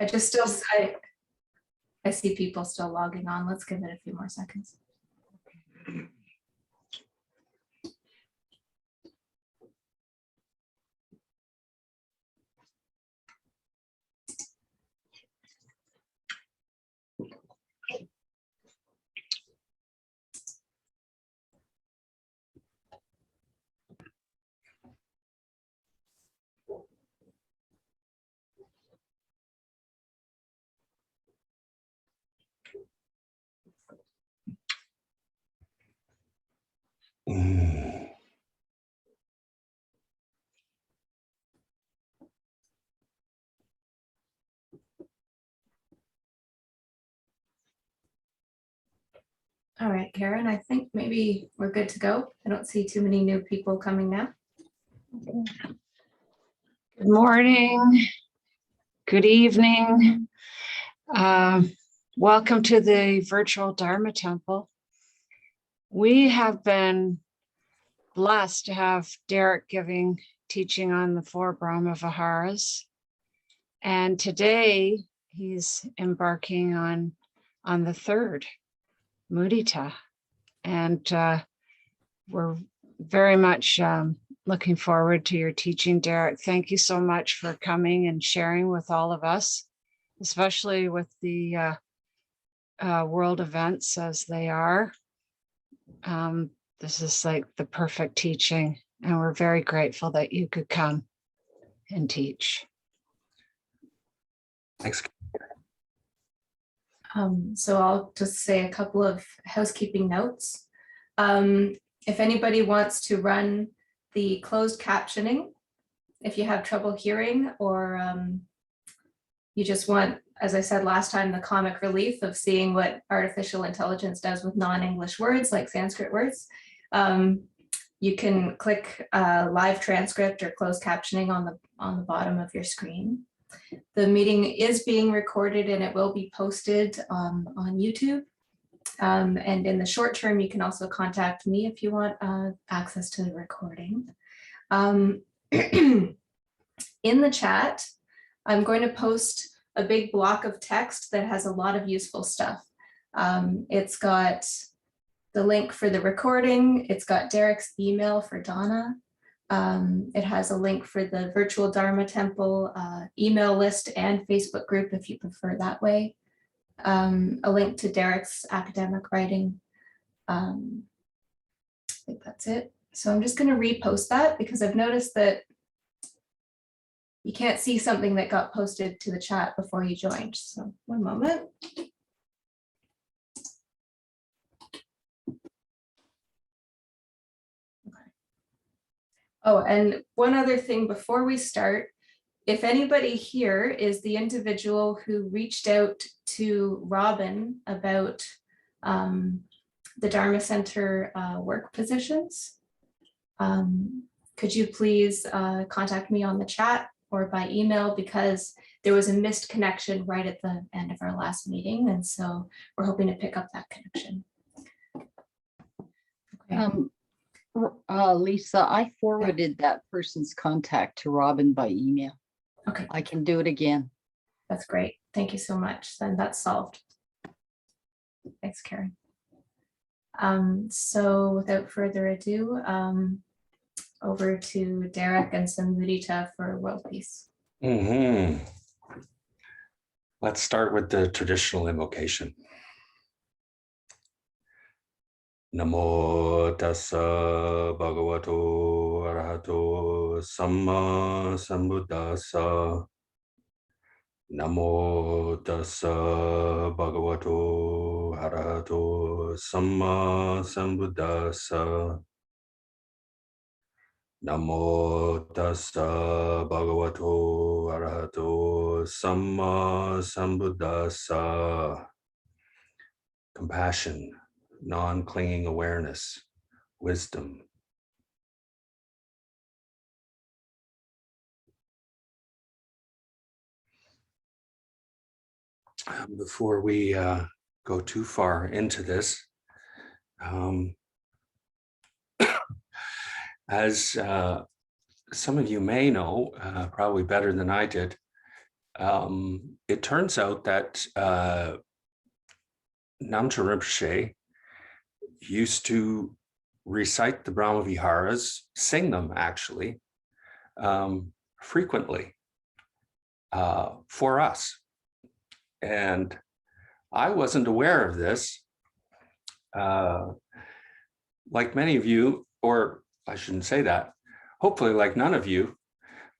I see people still logging on. Let's give it a few more seconds. All right, Karen, I think maybe we're good to go. I don't see too many new people coming now. Good morning. Good evening. Welcome to the Virtual Dharma Temple. We have been blessed to have Derek giving teaching on the four Brahma Viharas. And today he's embarking on the third, Mudita. And we're very much looking forward to your teaching, Derek. Thank you so much for coming and sharing with all of us, especially with the world events as they are. This is like the perfect teaching, and we're very grateful that you could come and teach. Thanks. So I'll just say a couple of housekeeping notes. If anybody wants to run the closed captioning, if you have trouble hearing or you just want, as I said last time, the comic relief of seeing what artificial intelligence does with non-English words like Sanskrit words, you can click live transcript or closed captioning on the bottom of your screen. The meeting is being recorded and it will be posted on YouTube. And in the short term, you can also contact me if you want access to the recording. In the chat, I'm going to post a big block of text that has a lot of useful stuff. It's got the link for the recording. It's got Derek's email for Donna. It has a link for the Virtual Dharma Temple email list and Facebook group if you prefer that way. A link to Derek's academic writing. I think that's it. So I'm just going to repost that because I've noticed that you can't see something that got posted to the chat before you joined. So one moment. Okay. Oh, and one other thing before we start, if anybody here is the individual who reached out to Robin about the Dharma Center work positions, could you please contact me on the chat or by email, because there was a missed connection right at the end of our last meeting. And so we're hoping to pick up that connection. Okay. Lisa, I forwarded that person's contact to Robin by email. Okay. I can do it again. That's great. Thank you so much. Then that's solved. Thanks, Karen. So without further ado, over to Derek and some Mudita for world peace. Let's start with the traditional invocation. Namo tassa bhagavato arahato samma sambuddhassa. Namo tassa bhagavato arahato samma sambuddhassa. Namo tassa bhagavato arahato samma sambuddhassa. Compassion, non-clinging awareness, wisdom. Before we go too far into this, as some of you may know, probably better than I did, It turns out that Namcha Rinpoche used to recite the Brahma Viharas, sing them actually, frequently for us. And I wasn't aware of this. Like many of you, or I shouldn't say that, hopefully like none of you,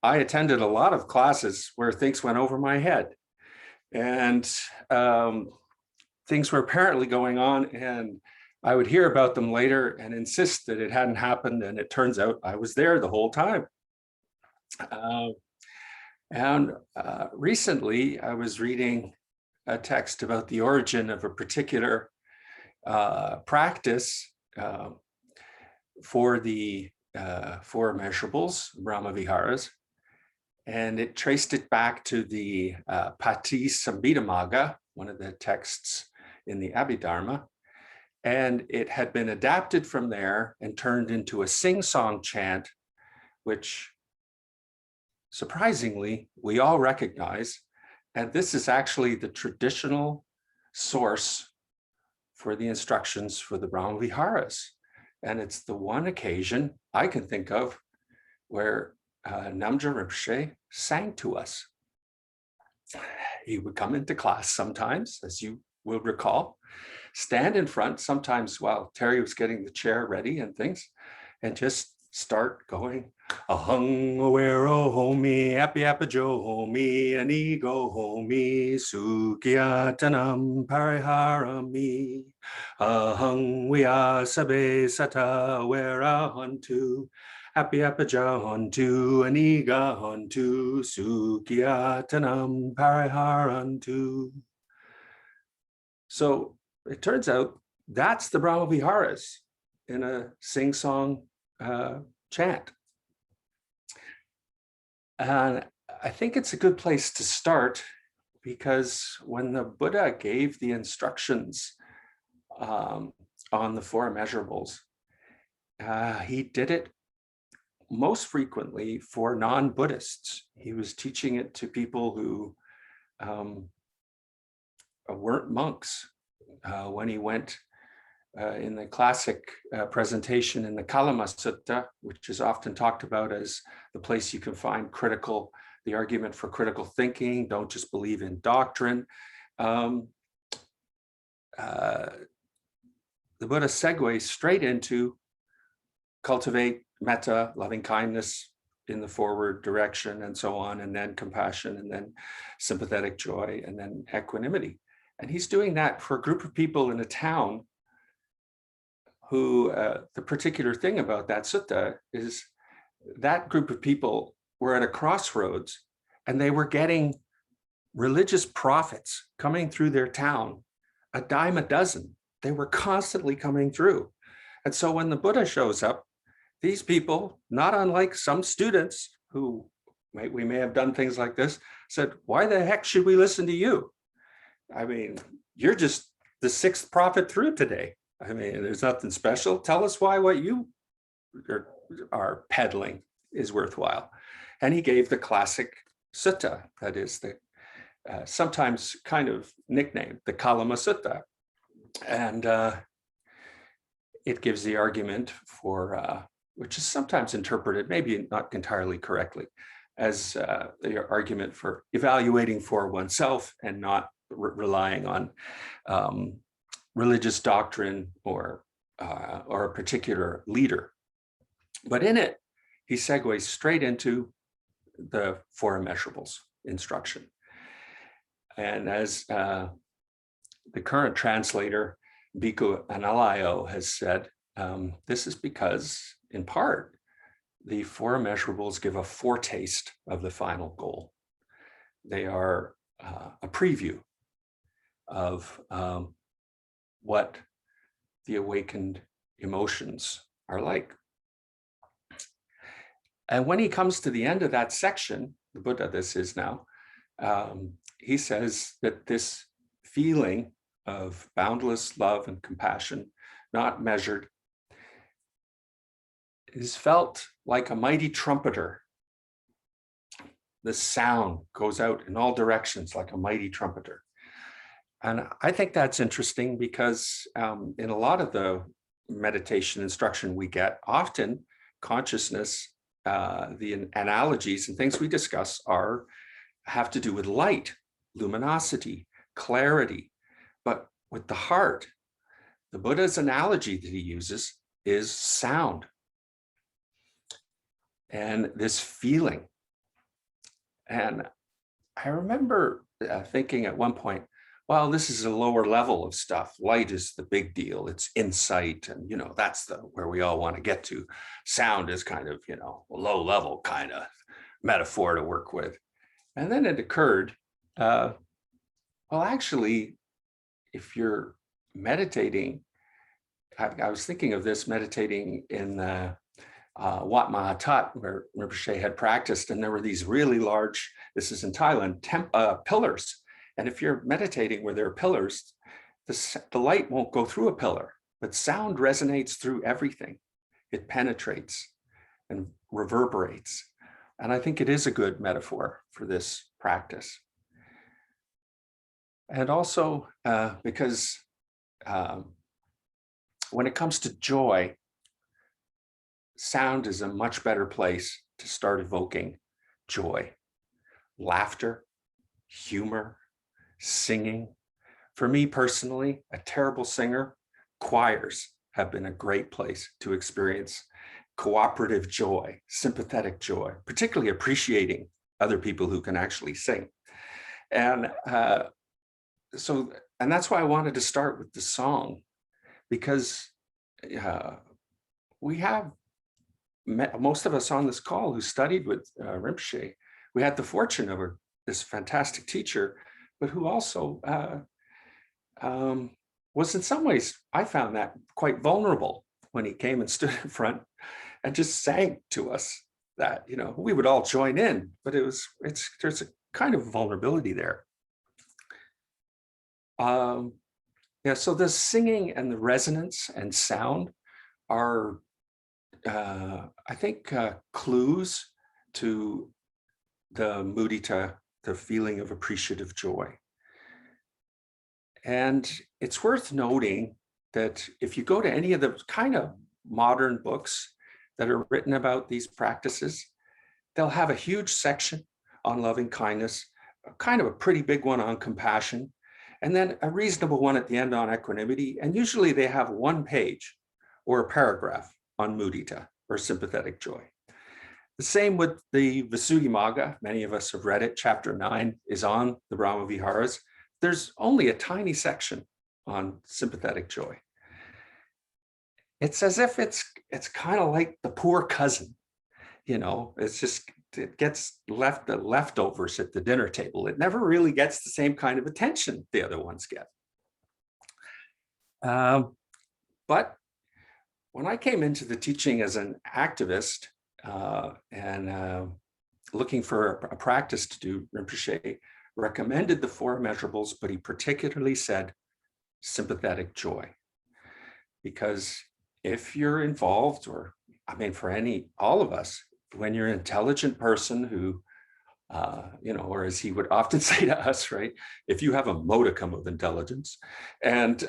I attended a lot of classes where things went over my head. And things were apparently going on, and I would hear about them later and insist that it hadn't happened. And it turns out I was there the whole time. Recently, I was reading a text about the origin of a particular practice for the Four Immeasurables, Brahma Viharas, and it traced it back to the Pati Sambhidhamagga, one of the texts in the Abhidharma, and it had been adapted from there and turned into a sing-song chant, which surprisingly we all recognize. And this is actually the traditional source for the instructions for the Brahma Viharas. And it's the one occasion I can think of where Namja Rinpoche sang to us. He would come into class sometimes, as you will recall, stand in front sometimes while Terry was getting the chair ready and things, and just start going, ahung awero homi, happy jo homi, anigo homi, sukyatanam pariharami, ahung vyasabe sata wera huntu, happy hontu, aniga hontu, sukyatanam pariharantu. So it turns out that's the Brahma Viharas in a sing-song chant. And I think it's a good place to start, because when the Buddha gave the instructions on the Four Immeasurables, he did it most frequently for non-Buddhists. He was teaching it to people who weren't monks. When he went in the classic presentation in the Kalama Sutta, which is often talked about as the place you can find the argument for critical thinking, don't just believe in doctrine. The Buddha segues straight into cultivate metta, loving kindness in the forward direction, and so on, and then compassion, and then sympathetic joy, and then equanimity. And he's doing that for a group of people in a town who, the particular thing about that sutta is that group of people were at a crossroads, and they were getting religious prophets coming through their town, a dime a dozen. They were constantly coming through. And so when the Buddha shows up, these people, not unlike some students who we may have done things like this, said, why the heck should we listen to you? I mean, you're just the sixth prophet through today. I mean, there's nothing special. Tell us why what you are peddling is worthwhile. And he gave the classic sutta, that is the sometimes kind of nicknamed the Kalama Sutta. And it gives the argument for, which is sometimes interpreted, maybe not entirely correctly, as the argument for evaluating for oneself and not relying on religious doctrine or a particular leader. But in it, he segues straight into the Four Immeasurables instruction. And as the current translator, Bhikkhu Analayo, has said, this is because, in part, the Four Immeasurables give a foretaste of the final goal. They are a preview of what the awakened emotions are like. And when he comes to the end of that section, the Buddha this is now, he says that this feeling of boundless love and compassion, not measured, is felt like a mighty trumpeter the sound goes out in all directions like a mighty trumpeter. And I think that's interesting because in a lot of the meditation instruction we get, often consciousness, the analogies and things we discuss have to do with light, luminosity, clarity. But with the heart, the Buddha's analogy that he uses is sound and this feeling. And I remember thinking at one point, well, this is a lower level of stuff. Light is the big deal. It's insight. And, that's where we all want to get to. Sound is kind of, a low level kind of metaphor to work with. And then it occurred, well, actually, if you're meditating, I was thinking of this meditating in Wat Mahatat, where Rinpoche had practiced, and there were these really large, this is in Thailand, pillars. And if you're meditating where there are pillars, the light won't go through a pillar, but sound resonates through everything. It penetrates and reverberates. And I think it is a good metaphor for this practice. And also because when it comes to joy, sound is a much better place to start evoking joy, laughter, humor, singing. For me personally, a terrible singer, choirs have been a great place to experience cooperative joy, sympathetic joy, particularly appreciating other people who can actually sing. And that's why I wanted to start with the song, because we have most of us on this call who studied with Rinpoche. We had the fortune of this fantastic teacher, but who also was in some ways, I found that quite vulnerable when he came and stood in front and just sang to us that, we would all join in, but there's a kind of vulnerability there. So the singing and the resonance and sound are, I think, clues to the mudita, the feeling of appreciative joy. And it's worth noting that if you go to any of the kind of modern books that are written about these practices, they'll have a huge section on loving kindness, kind of a pretty big one on compassion, and then a reasonable one at the end on equanimity. And usually they have one page or a paragraph on mudita or sympathetic joy. The same with the Visuddhimagga. Many of us have read it. Chapter 9 is on the Brahma Viharas. There's only a tiny section on sympathetic joy. It's as if it's kind of like the poor cousin, it's just, it gets the leftovers at the dinner table. It never really gets the same kind of attention the other ones get. But when I came into the teaching as an activist and looking for a practice to do, Rinpoche recommended the Four Immeasurables, but he particularly said sympathetic joy. Because if you're involved, or for all of us, when you're an intelligent person who, or as he would often say to us, right, if you have a modicum of intelligence and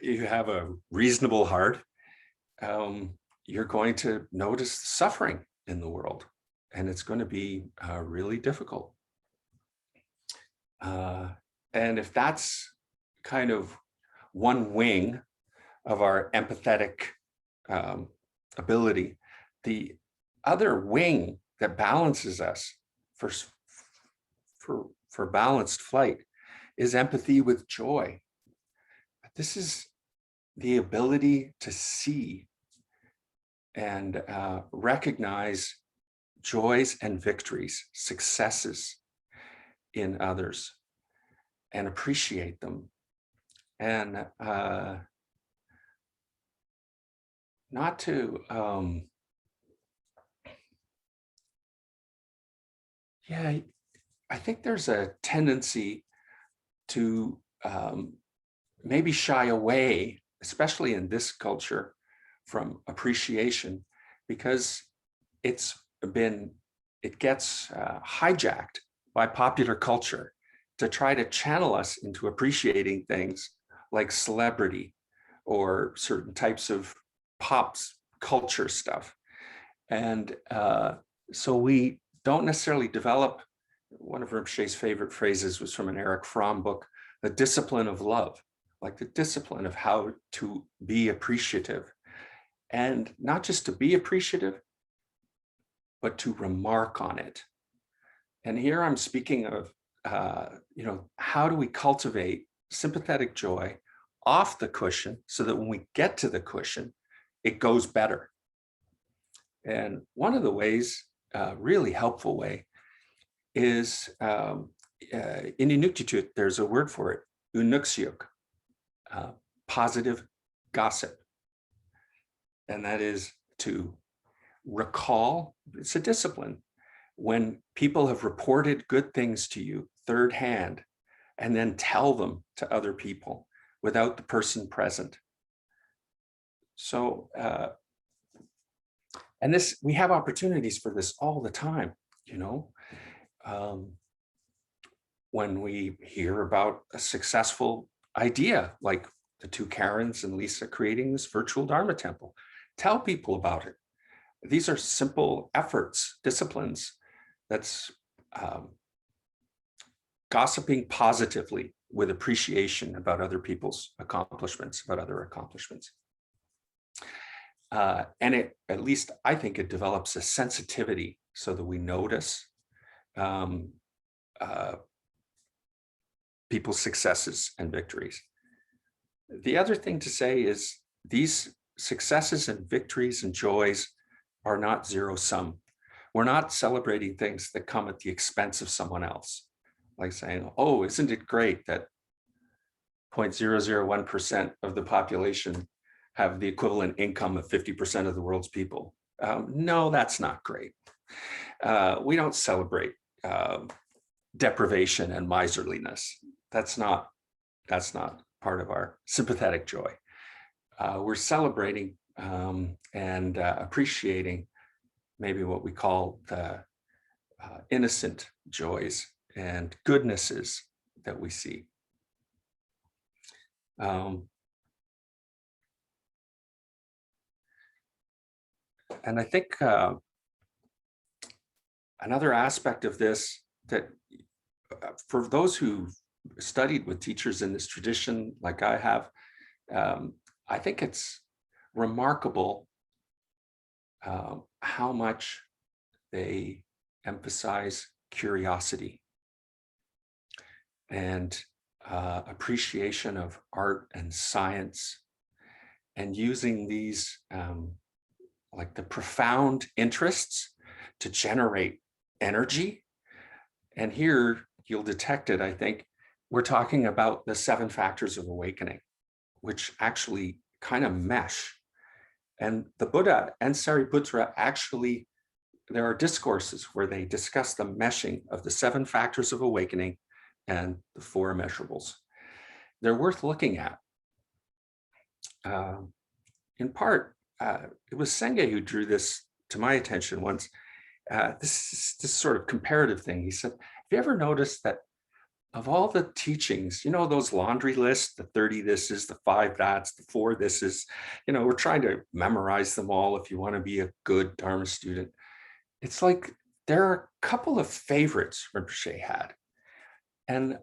you have a reasonable heart, you're going to notice suffering in the world, and it's going to be really difficult. And if that's kind of one wing of our empathetic ability, the other wing that balances us for balanced flight is empathy with joy. This is the ability to see and recognize joys and victories, successes in others, and appreciate them, and not to I think there's a tendency to maybe shy away, especially in this culture, from appreciation, because it's been it gets hijacked by popular culture to try to channel us into appreciating things like celebrity or certain types of pops culture stuff. And so we don't necessarily develop, one of Rinpoche's favorite phrases was from an Eric Fromm book, the discipline of love, like the discipline of how to be appreciative. And not just to be appreciative, but to remark on it. And here I'm speaking of, how do we cultivate sympathetic joy off the cushion so that when we get to the cushion, it goes better. And one of the ways, really helpful way, is in Inuktitut, there's a word for it, unuksiuk, positive gossip. And that is to recall, it's a discipline, when people have reported good things to you third hand, and then tell them to other people without the person present. So, and this, we have opportunities for this all the time, when we hear about a successful idea, like the two Karens and Lisa creating this virtual Dharma temple, tell people about it. These are simple efforts, disciplines, that's gossiping positively with appreciation about other people's accomplishments, about other accomplishments. And it, at least I think it develops a sensitivity so that we notice people's successes and victories. The other thing to say is these successes and victories and joys are not zero sum. We're not celebrating things that come at the expense of someone else. Like saying, oh, isn't it great that 0.001% of the population have the equivalent income of 50% of the world's people? No, that's not great. We don't celebrate deprivation and miserliness. That's not part of our sympathetic joy. We're celebrating and appreciating maybe what we call the innocent joys and goodnesses that we see. And I think another aspect of this that for those who studied with teachers in this tradition, like I have, I think it's remarkable how much they emphasize curiosity and appreciation of art and science, and using these like the profound interests to generate energy. And here you'll detect it, I think. We're talking about the 7 factors of awakening, which actually kind of mesh. And the Buddha and Sariputra actually, there are discourses where they discuss the meshing of the 7 factors of awakening and the 4 immeasurables. They're worth looking at. In part, it was Senge who drew this to my attention once. This sort of comparative thing. He said, have you ever noticed that of all the teachings, those laundry lists, the 30 this is, the 5 that's, the 4 this is, we're trying to memorize them all if you want to be a good Dharma student. It's like there are a couple of favorites Rinpoche had. And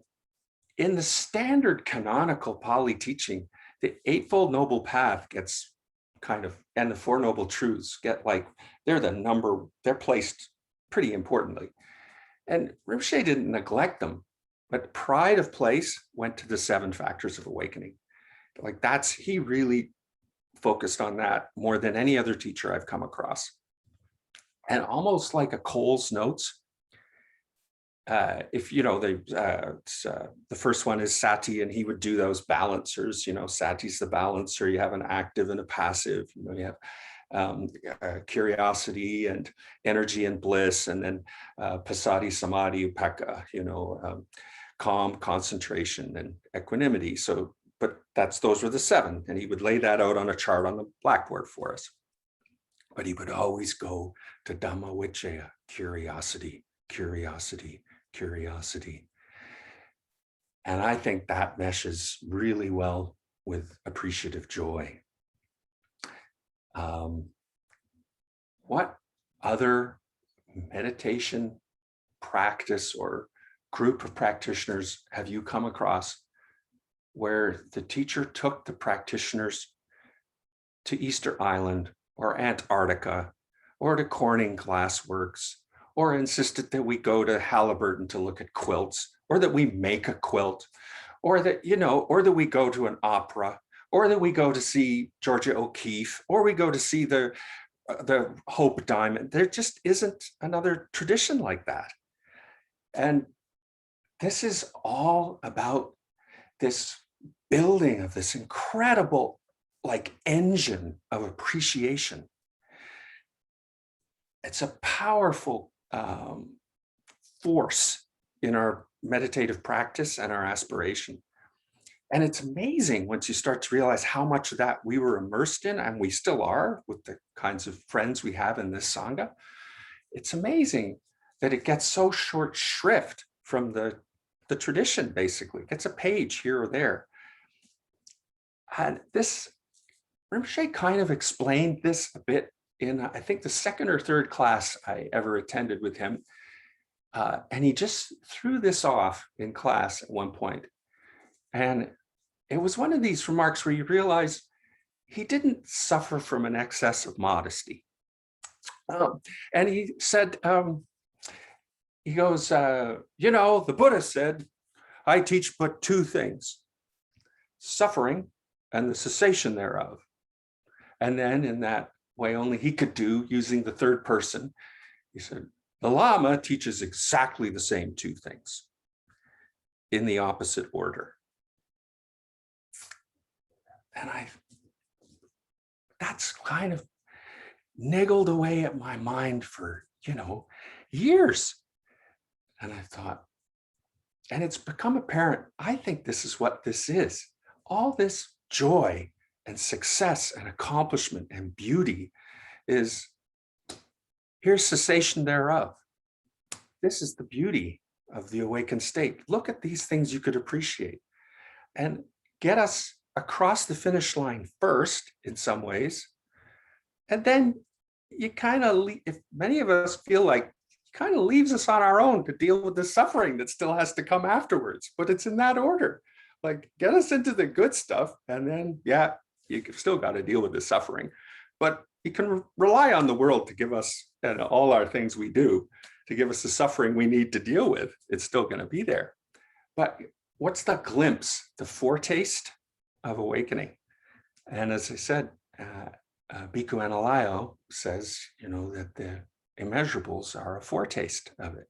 in the standard canonical Pali teaching, the Eightfold Noble Path gets kind of, and the 4 Noble Truths get like, they're placed pretty importantly. And Rinpoche didn't neglect them, but pride of place went to the 7 factors of awakening. Like he really focused on that more than any other teacher I've come across. And almost like a Cole's Notes, if the first one is sati, and he would do those balancers. Sati's the balancer. You have an active and a passive. You have curiosity and energy and bliss, and then pasati, samadhi, upekkha. Calm, concentration, and equanimity. So, but those were the 7, and he would lay that out on a chart on the blackboard for us. but he would always go to Dhamma Vicaya, curiosity, curiosity, curiosity. And I think that meshes really well with appreciative joy. What other meditation practice or group of practitioners have you come across where the teacher took the practitioners to Easter Island or Antarctica or to Corning Glassworks, or insisted that we go to Halliburton to look at quilts, or that we make a quilt, or that, you know, or that we go to an opera, or that we go to see Georgia O'Keeffe, or we go to see the Hope Diamond? There just isn't another tradition like that. And this is all about this building of this incredible like engine of appreciation. It's a powerful force in our meditative practice and our aspiration. And it's amazing once you start to realize how much of that we were immersed in, and we still are with the kinds of friends we have in this Sangha. It's amazing that it gets so short shrift from the tradition, basically. It gets a page here or there. And this, Rinpoche kind of explained this a bit in, I think, the second or third class I ever attended with him. And he just threw this off in class at one point. And it was one of these remarks where you realize he didn't suffer from an excess of modesty. And he said, he goes, you know, the Buddha said, I teach but two things, suffering and the cessation thereof. And then in that way only he could do, using the third person, he said, the Lama teaches exactly the same two things in the opposite order. And that's kind of niggled away at my mind for, you know, years. And I thought, and it's become apparent, I think this is what this is. All this joy and success and accomplishment and beauty is, here's cessation thereof. This is the beauty of the awakened state. Look at these things you could appreciate and get us across the finish line first in some ways. And then you kind of, if many of us feel like, kind of leaves us on our own to deal with the suffering that still has to come afterwards, but it's in that order. Like, get us into the good stuff, and then, yeah, you still got to deal with the suffering, but you can rely on the world to give us, and all our things we do, to give us the suffering we need to deal with. It's still going to be there. But what's the glimpse, the foretaste of awakening? And as I said, Bhikkhu Analayo says, you know, that the immeasurables are a foretaste of it.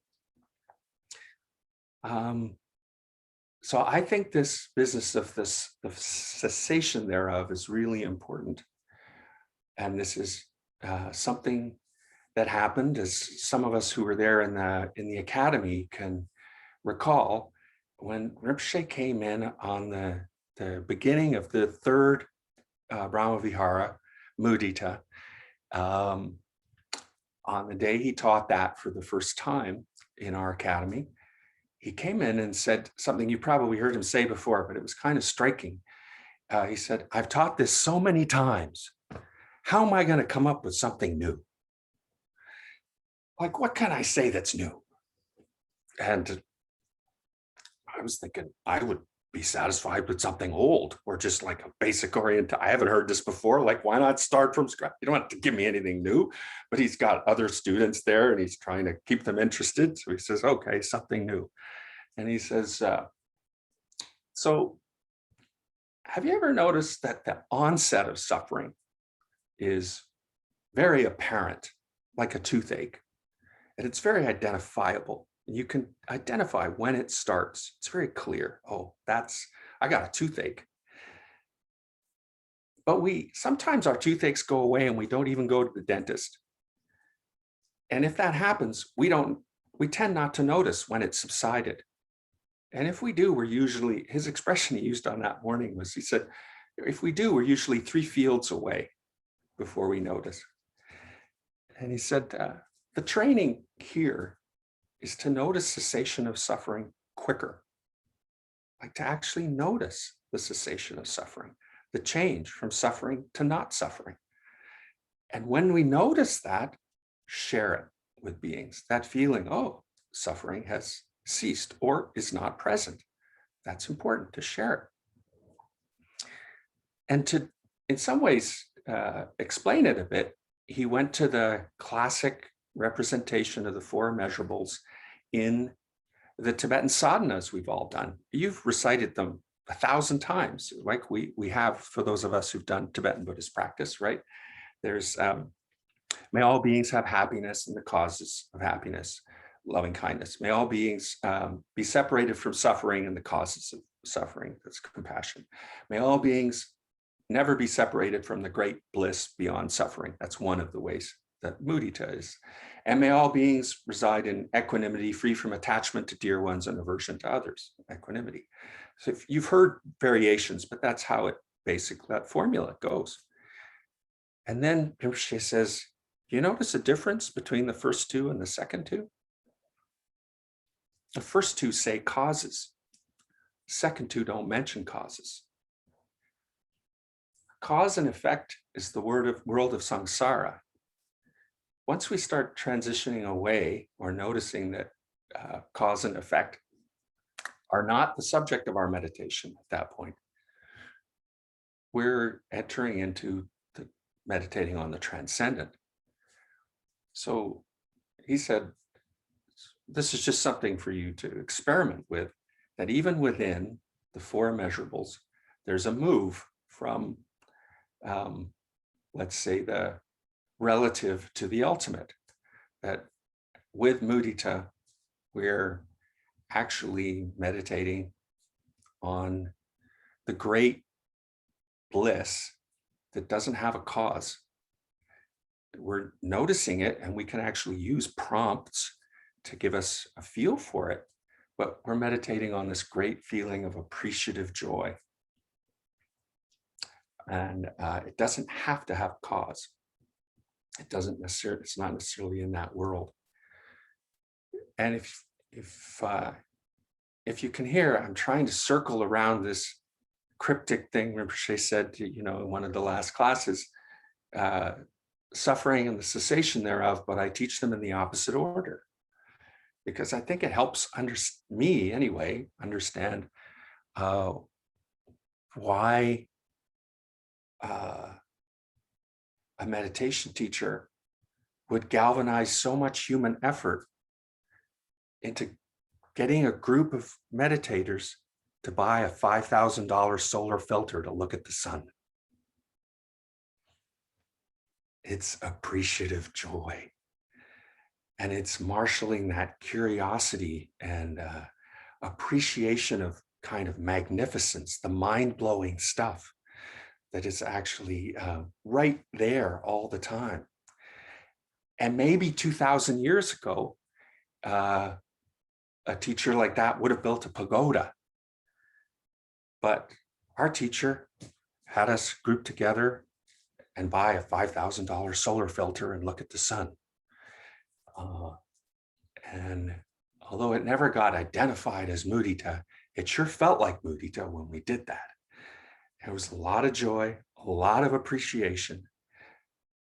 So I think this business of the cessation thereof is really important. And this is something that happened, as some of us who were there in the academy can recall, when Rinpoche came in on the beginning of the third Brahma Vihara, Mudita, on the day he taught that for the first time in our academy, he came in and said something you probably heard him say before, but it was kind of striking. He said, I've taught this so many times. How am I going to come up with something new? Like, what can I say that's new? And I was thinking, I would be satisfied with something old, or just like a basic I haven't heard this before. Like, why not start from scratch? You don't have to give me anything new. But he's got other students there and he's trying to keep them interested. So he says, okay, something new. And he says, so have you ever noticed that the onset of suffering is very apparent, like a toothache? And it's very identifiable. You can identify when it starts. It's very clear. Oh, I got a toothache. But sometimes our toothaches go away and we don't even go to the dentist. And if that happens, we tend not to notice when it's subsided. And if we do, his expression he used on that morning was, he said, if we do, we're usually 3 fields away before we notice. And he said, the training here is to notice cessation of suffering quicker, like to actually notice the cessation of suffering, the change from suffering to not suffering. And when we notice that, share it with beings, that feeling, oh, suffering has ceased or is not present. That's important to share it. And to, in some ways, explain it a bit, he went to the classic representation of the Four Immeasurables in the Tibetan sadhanas we've all done. You've recited them 1,000 times, like we have for those of us who've done Tibetan Buddhist practice, right? There's, may all beings have happiness and the causes of happiness, loving kindness. May all beings be separated from suffering and the causes of suffering, that's compassion. May all beings never be separated from the great bliss beyond suffering. That's one of the ways that mudita is. And may all beings reside in equanimity, free from attachment to dear ones and aversion to others, equanimity. So if you've heard variations, but that's how it basically, that formula goes. And then Rinpoche says, you notice a difference between the first two and the second two? The first two say causes. Second two don't mention causes. Cause and effect is the world of samsara. Once we start transitioning away or noticing that cause and effect are not the subject of our meditation at that point, we're entering into the meditating on the transcendent. So he said, this is just something for you to experiment with, that even within the Four Immeasurables, there's a move from, let's say, the relative to the ultimate, that with mudita, we're actually meditating on the great bliss that doesn't have a cause. We're noticing it, and we can actually use prompts to give us a feel for it, but we're meditating on this great feeling of appreciative joy. And it doesn't have to have cause. It doesn't necessarily, it's not necessarily in that world. And if you can hear, I'm trying to circle around this cryptic thing Rinpoche said, in one of the last classes, suffering and the cessation thereof, but I teach them in the opposite order. Because I think it helps me anyway, understand why a meditation teacher would galvanize so much human effort into getting a group of meditators to buy a $5,000 solar filter to look at the sun. It's appreciative joy. And it's marshaling that curiosity and appreciation of kind of magnificence, the mind-blowing stuff that is actually right there all the time. And maybe 2,000 years ago, a teacher like that would have built a pagoda. But our teacher had us group together and buy a $5,000 solar filter and look at the sun. And although it never got identified as mudita, it sure felt like mudita when we did that. There was a lot of joy, a lot of appreciation,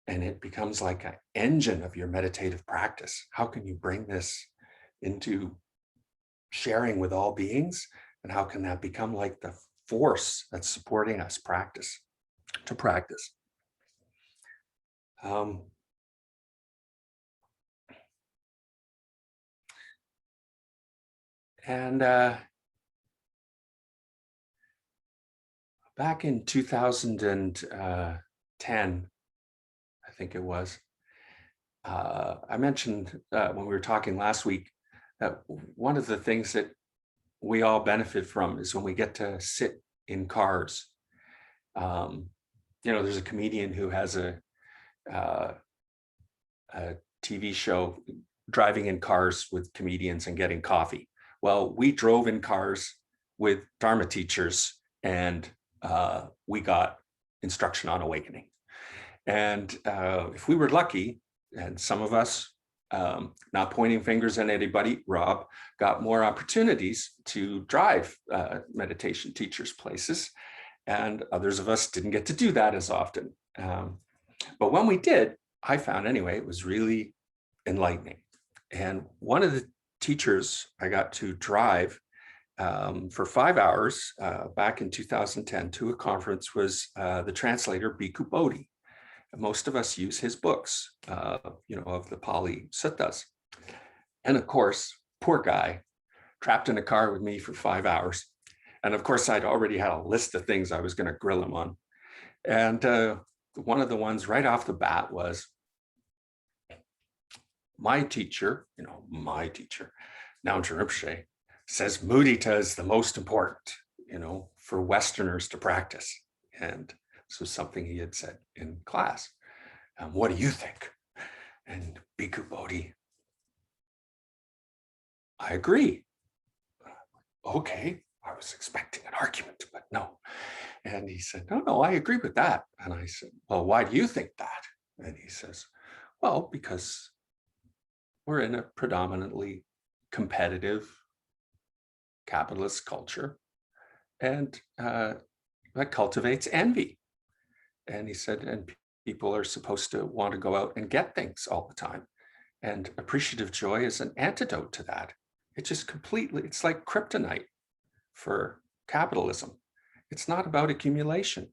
and it becomes like an engine of your meditative practice. How can you bring this into sharing with all beings? And how can that become like the force that's supporting us to practice? And back in 2010, I think it was, I mentioned when we were talking last week that one of the things that we all benefit from is when we get to sit in cars. There's a comedian who has a TV show, driving in cars with comedians and getting coffee. Well, we drove in cars with Dharma teachers, and we got instruction on awakening. And if we were lucky, And some of us, not pointing fingers at anybody, Rob, got more opportunities to drive meditation teachers places. And others of us didn't get to do that as often. But when we did, I found anyway, it was really enlightening. And one of the teachers I got to drive for 5 hours back in 2010 to a conference was the translator Bhikkhu Bodhi. Most of us use his books, of the Pali Suttas. And of course, poor guy, trapped in a car with me for 5 hours. And of course, I'd already had a list of things I was going to grill him on. And one of the ones right off the bat was, my teacher, Namchen Rinpoche, says Mudita is the most important, for Westerners to practice. And this was something he had said in class. What do you think? And Bhikkhu Bodhi, I agree. Okay, I was expecting an argument, but no. And he said, no, I agree with that. And I said, well, why do you think that? And he says, well, because we're in a predominantly competitive capitalist culture, and that cultivates envy. And he said, and people are supposed to want to go out and get things all the time. And appreciative joy is an antidote to that. It just it's like kryptonite for capitalism. It's not about accumulation.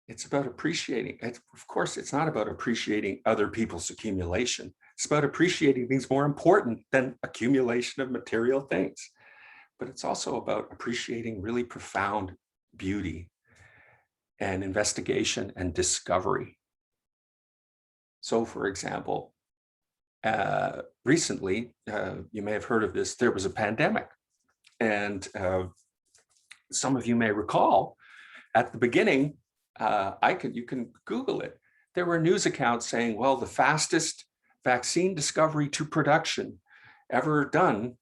It's about appreciating. Of course, it's not about appreciating other people's accumulation. It's about appreciating things more important than accumulation of material things. But it's also about appreciating really profound beauty and investigation and discovery. So, for example, recently, you may have heard of this, there was a pandemic. And some of you may recall, at the beginning, you can Google it. There were news accounts saying, well, the fastest vaccine discovery to production ever done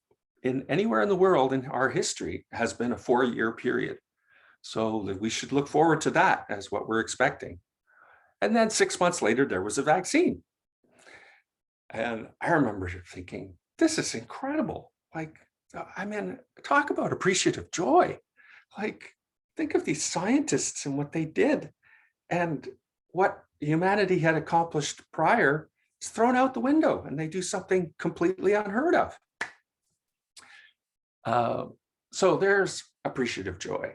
in anywhere in the world in our history has been a 4-year period. So we should look forward to that as what we're expecting. And then 6 months later, there was a vaccine. And I remember thinking, this is incredible. Talk about appreciative joy. Think of these scientists and what they did, and what humanity had accomplished prior is thrown out the window, and they do something completely unheard of. So there's appreciative joy.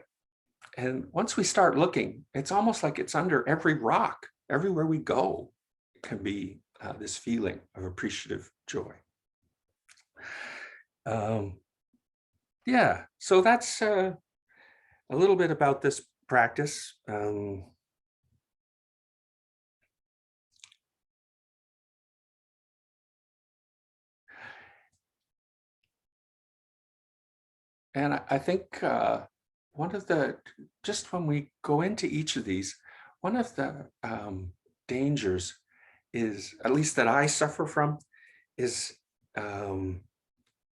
And once we start looking, it's almost like it's under every rock. Everywhere we go, it can be this feeling of appreciative joy. Yeah, so that's a little bit about this practice. And I think one of the, just when we go into each of these, one of the dangers is, at least that I suffer from, is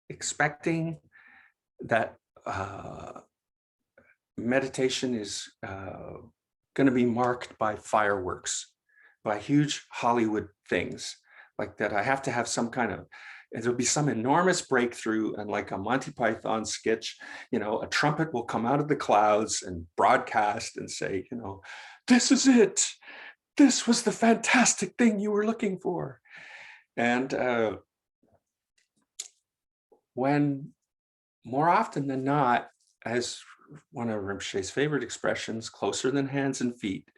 expecting that meditation is going to be marked by fireworks, by huge Hollywood things, like that I have to have some kind of, there'll be some enormous breakthrough, and like a Monty Python sketch, a trumpet will come out of the clouds and broadcast and say, this is it. This was the fantastic thing you were looking for. And when more often than not, as one of Rinpoche's favorite expressions, closer than hands and feet,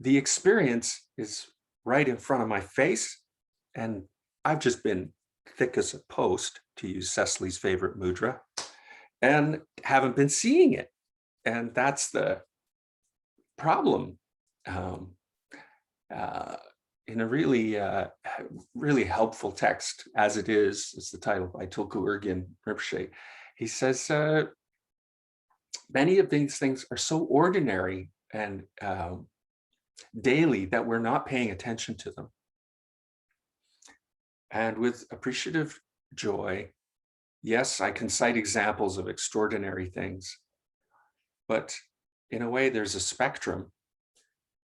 the experience is right in front of my face, and I've just been thick as a post, to use Cecily's favorite mudra, and haven't been seeing it. And that's the problem. In a really, really helpful text, as it is the title by Tulku Urgyen Rinpoche, he says, many of these things are so ordinary and daily that we're not paying attention to them. And with appreciative joy, yes, I can cite examples of extraordinary things, but in a way, there's a spectrum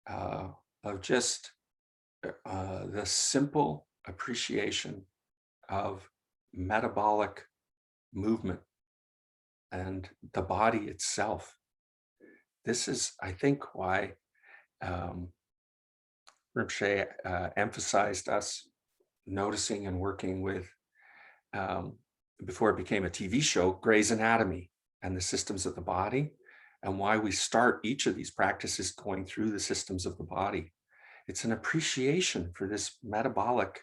of just the simple appreciation of metabolic movement and the body itself. This is, I think, why Rinpoche emphasized us noticing and working with, before it became a TV show, Grey's Anatomy and the systems of the body, and why we start each of these practices going through the systems of the body. It's an appreciation for this metabolic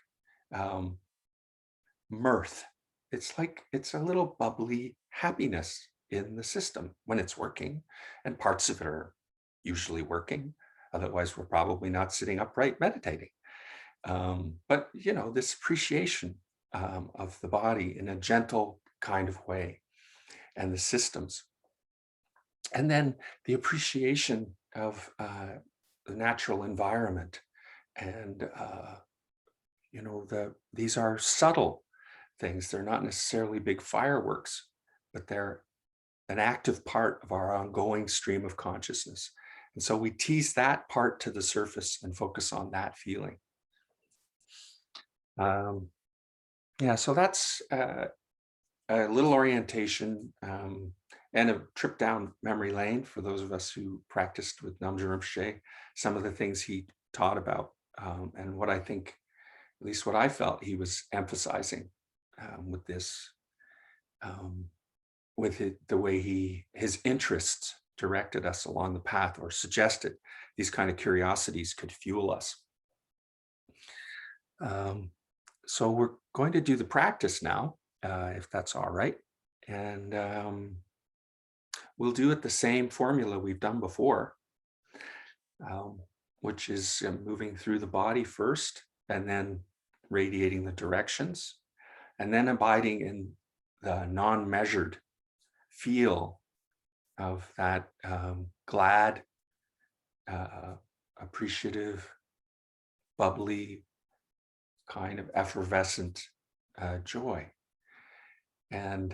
mirth. It's a little bubbly happiness in the system when it's working, and parts of it are usually working. Otherwise, we're probably not sitting upright meditating. But this appreciation of the body in a gentle kind of way, and the systems, and then the appreciation of the natural environment, and these are subtle things. They're not necessarily big fireworks, but they're an active part of our ongoing stream of consciousness. And so we tease that part to the surface and focus on that feeling. So that's a little orientation and a trip down memory lane for those of us who practiced with Namgyal Rinpoche, some of the things he taught about, and what I think, at least what I felt he was emphasizing with this, with the way his interests directed us along the path, or suggested these kind of curiosities could fuel us. So we're going to do the practice now, if that's all right. And we'll do it the same formula we've done before, which is moving through the body first, and then radiating the directions, and then abiding in the non-measured feel of that glad, appreciative, bubbly, kind of effervescent joy. And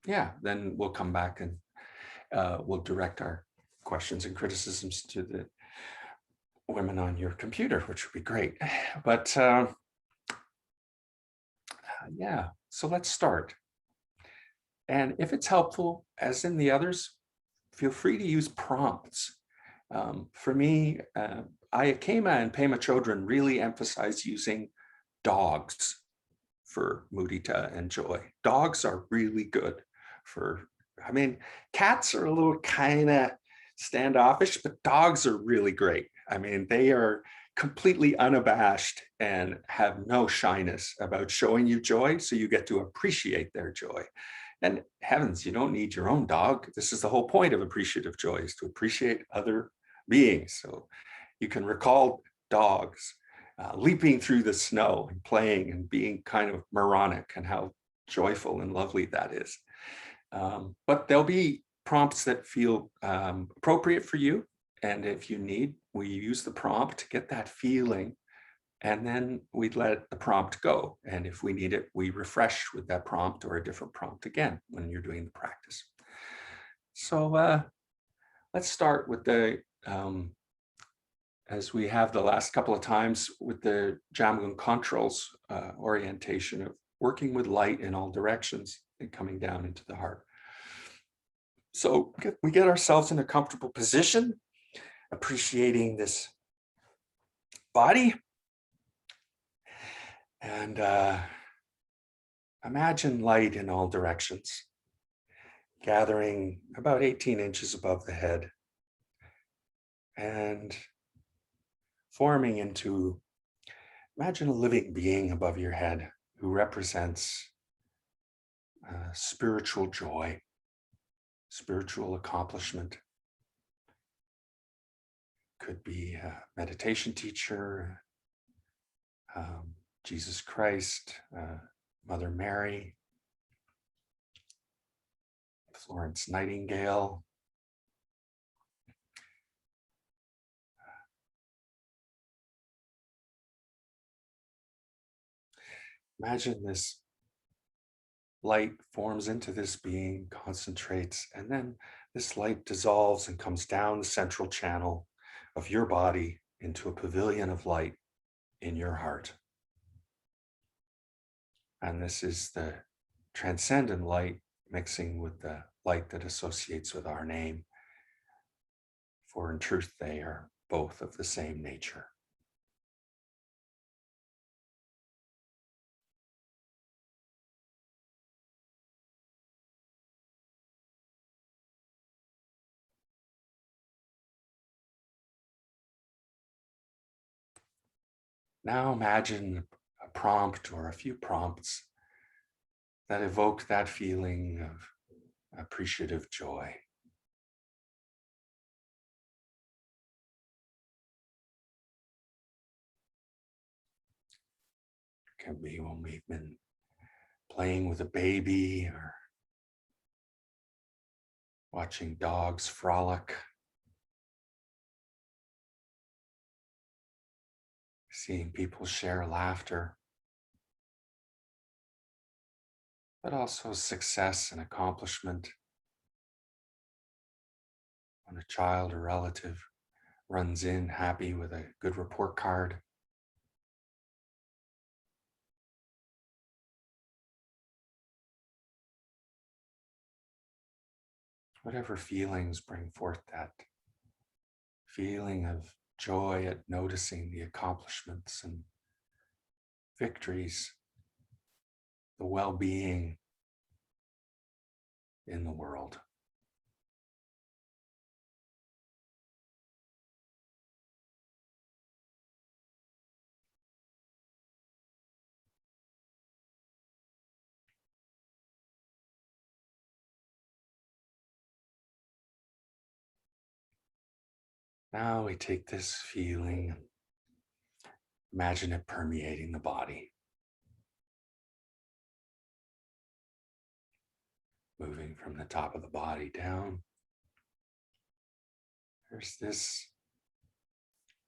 then we'll come back and we'll direct our questions and criticisms to the women on your computer, which would be great. But so let's start. And if it's helpful, as in the others, feel free to use prompts. For me, Ayakema and Pema Chodron really emphasize using dogs for mudita and joy. Dogs are really good cats are a little kind of standoffish, but dogs are really great. They are completely unabashed and have no shyness about showing you joy, so you get to appreciate their joy. And heavens, you don't need your own dog. This is the whole point of appreciative joy, is to appreciate other beings. So you can recall dogs leaping through the snow and playing and being kind of moronic, and how joyful and lovely that is. But there'll be prompts that feel appropriate for you. And if you need, we use the prompt to get that feeling, and then we let the prompt go. And if we need it, we refresh with that prompt or a different prompt again when you're doing the practice. So let's start with the, as we have the last couple of times, with the Jamgon Controls orientation of working with light in all directions and coming down into the heart. So we get ourselves in a comfortable position, appreciating this body. And imagine light in all directions, gathering about 18 inches above the head and forming into, imagine a living being above your head who represents spiritual joy, spiritual accomplishment. Could be a meditation teacher, Jesus Christ, Mother Mary, Florence Nightingale. Imagine this light forms into this being, concentrates, and then this light dissolves and comes down the central channel of your body into a pavilion of light in your heart. And this is the transcendent light mixing with the light that associates with our name. For in truth, they are both of the same nature. Now imagine a prompt or a few prompts that evoke that feeling of appreciative joy. It can be when we've been playing with a baby or watching dogs frolic, seeing people share laughter, but also success and accomplishment. When a child or relative runs in happy with a good report card. Whatever feelings bring forth that feeling of joy at noticing the accomplishments and victories, the well-being in the world. Now we take this feeling and imagine it permeating the body, moving from the top of the body down. There's this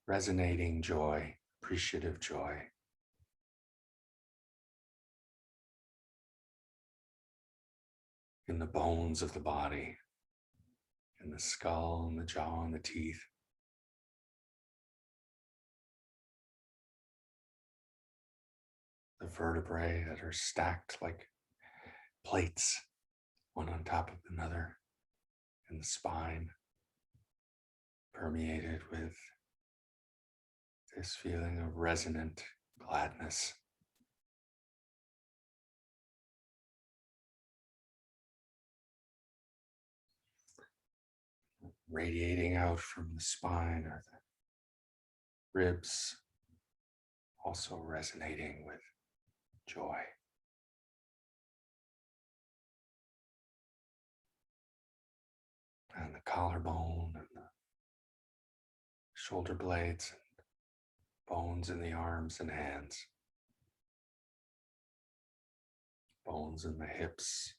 resonating joy, appreciative joy. In the bones of the body, in the skull and the jaw and the teeth. The vertebrae that are stacked like plates, one on top of another, in the spine, permeated with this feeling of resonant gladness. Radiating out from the spine or the ribs, also resonating with joy. And the collarbone and the shoulder blades and bones in the arms and hands. Bones in the hips,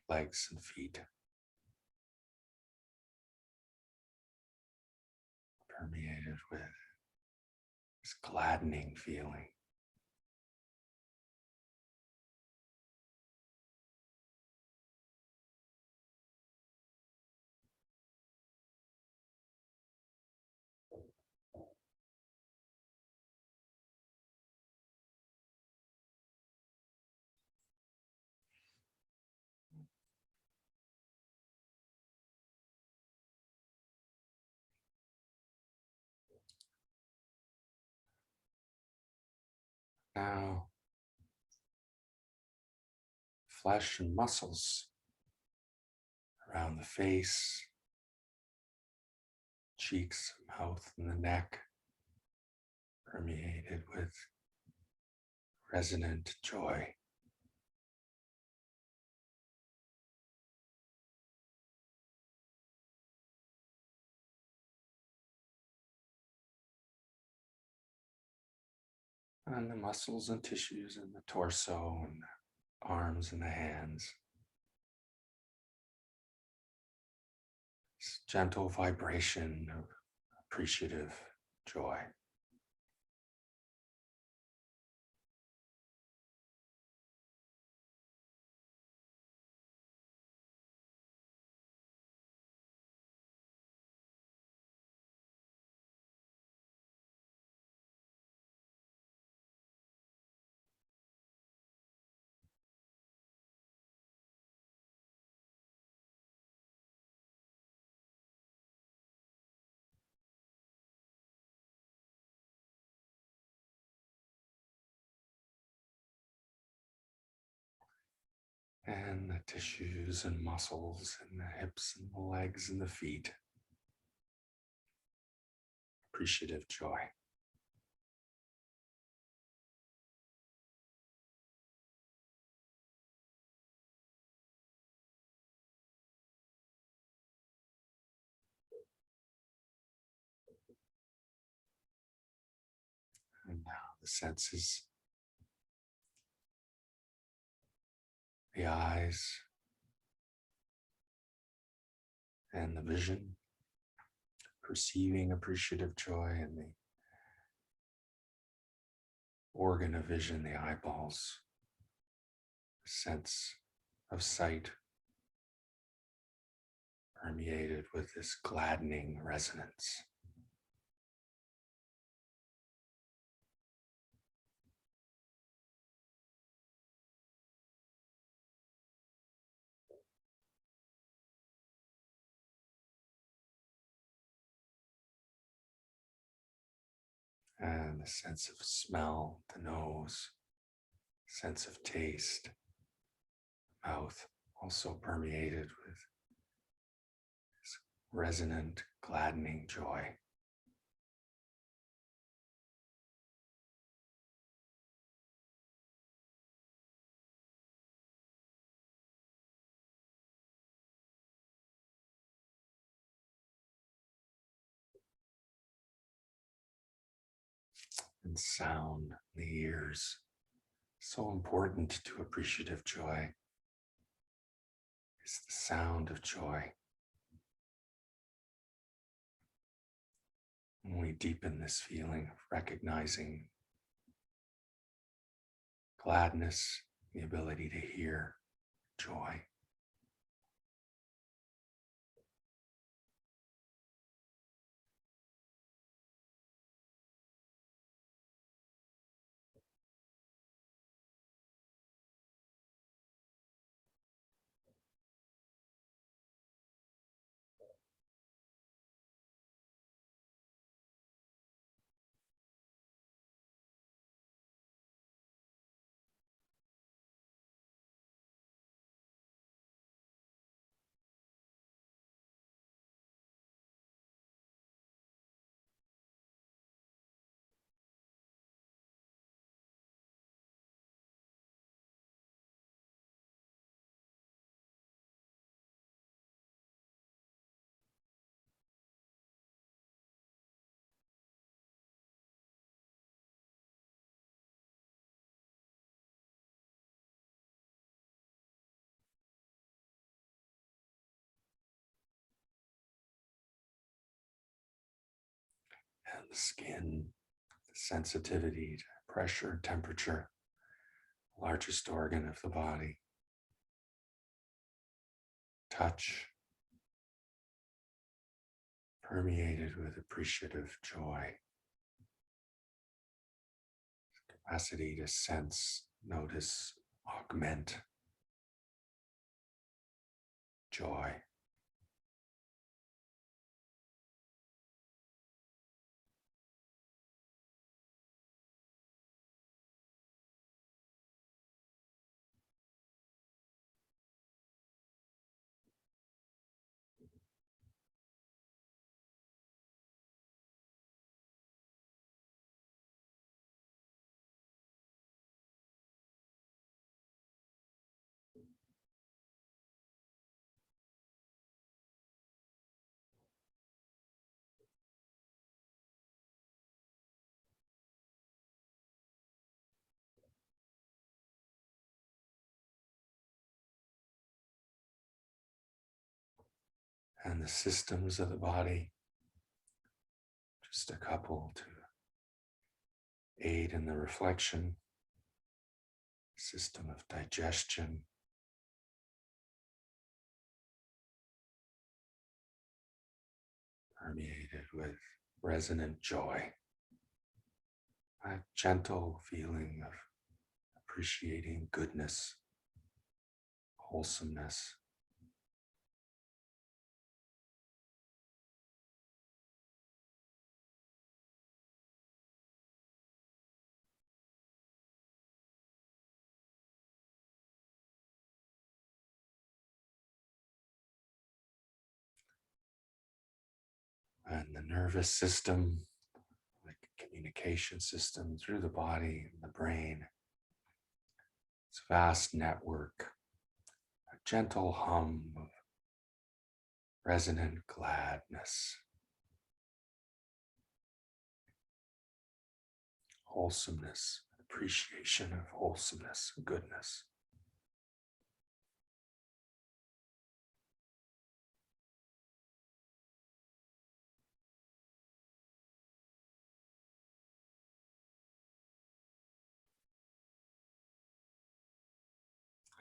legs and feet. Permeated with this gladdening feeling. Now, flesh and muscles around the face, cheeks, mouth, and the neck, permeated with resonant joy. And the muscles and tissues in the torso and the arms and the hands. This gentle vibration of appreciative joy. and the tissues and muscles and the hips and the legs and the feet. Appreciative joy. And now the senses, the eyes, and the vision, perceiving appreciative joy, and the organ of vision, the eyeballs, the sense of sight, permeated with this gladdening resonance. And the sense of smell, the nose, sense of taste, mouth, also permeated with this resonant, gladdening joy. And sound, the ears, so important to appreciative joy, is the sound of joy. And we deepen this feeling of recognizing gladness, the ability to hear joy. And the skin, the sensitivity to pressure, temperature, largest organ of the body. Touch, permeated with appreciative joy. Capacity to sense, notice, augment joy. And the systems of the body, just a couple to aid in the reflection. System of digestion, permeated with resonant joy. A gentle feeling of appreciating goodness, wholesomeness. And the nervous system, like a communication system through the body and the brain. This vast network, a gentle hum of resonant gladness, wholesomeness, appreciation of wholesomeness, goodness.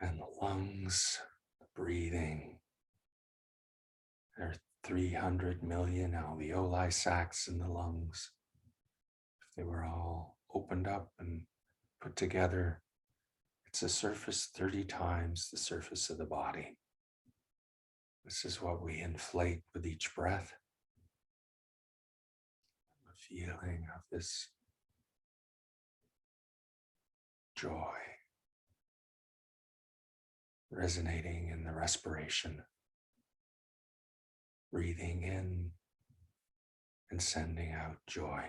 And the lungs, the breathing. There are 300 million alveoli sacs in the lungs. If they were all opened up and put together, it's a surface 30 times the surface of the body. This is what we inflate with each breath. The feeling of this joy resonating in the respiration, breathing in and sending out joy.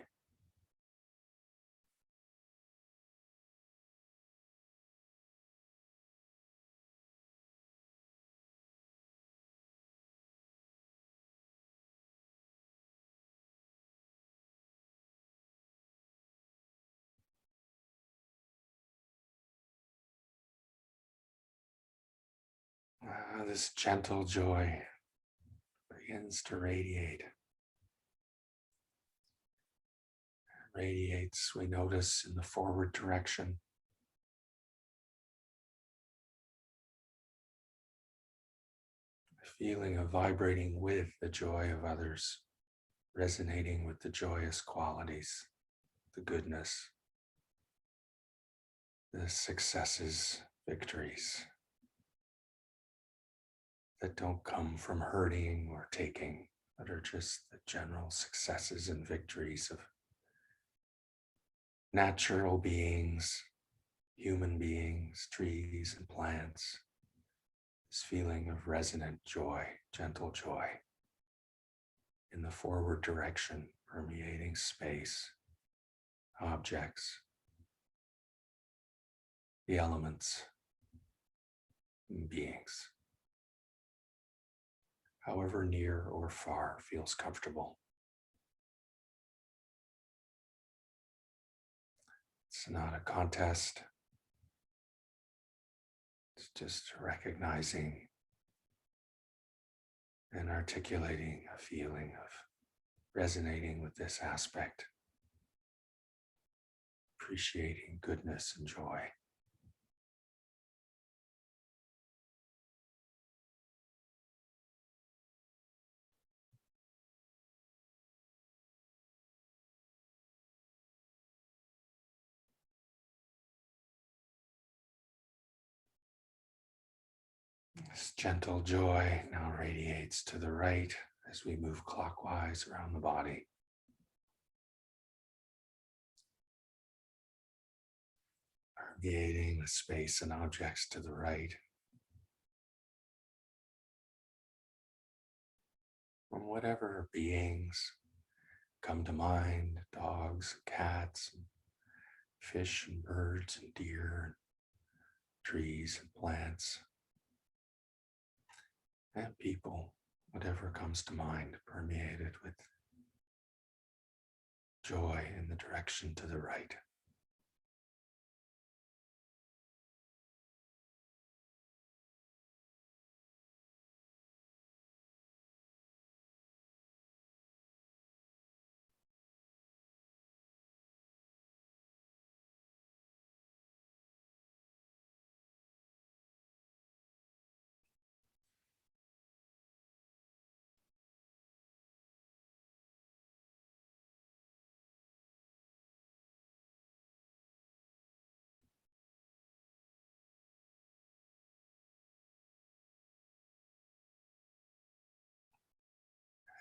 This gentle joy begins to radiate. Radiates, we notice, in the forward direction. The feeling of vibrating with the joy of others, resonating with the joyous qualities, the goodness, the successes, victories that don't come from hurting or taking, but are just the general successes and victories of natural beings, human beings, trees and plants. This feeling of resonant joy, gentle joy in the forward direction, permeating space, objects, the elements, and beings. However near or far feels comfortable. It's not a contest. It's just recognizing and articulating a feeling of resonating with this aspect, appreciating goodness and joy. This gentle joy now radiates to the right as we move clockwise around the body. Permeating the space and objects to the right. From whatever beings come to mind, dogs, cats, and fish and birds and deer, and trees and plants, and people, whatever comes to mind, permeated with joy in the direction to the right.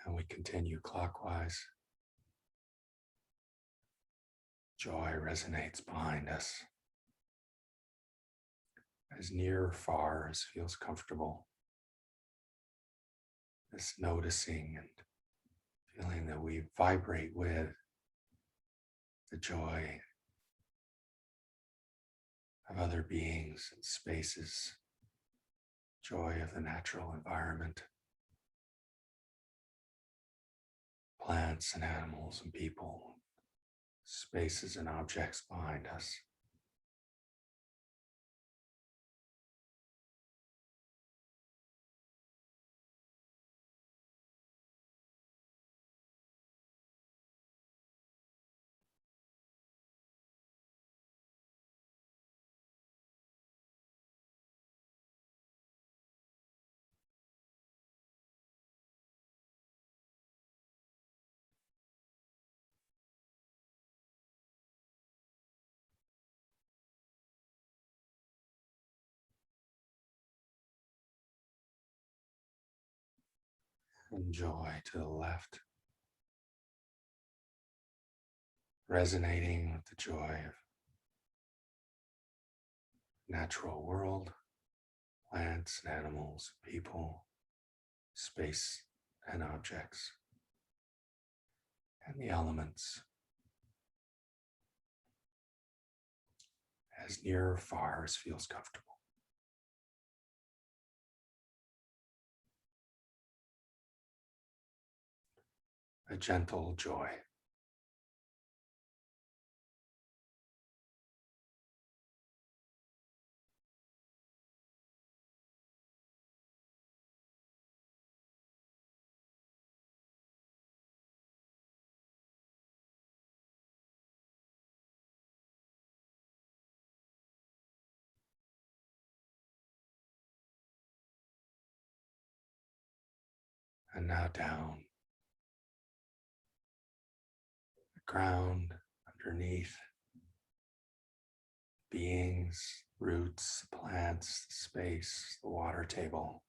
And we continue clockwise. Joy resonates behind us, as near or far as feels comfortable. This noticing and Feeling that we vibrate with the joy of other beings and spaces, joy of the natural environment, plants and animals and people, spaces and objects behind us. And joy to the left, resonating with the joy of natural world, plants and animals, people, space and objects, and the elements, as near or far as feels comfortable. A gentle joy. And now down the ground, underneath beings, roots, plants, space, the water table,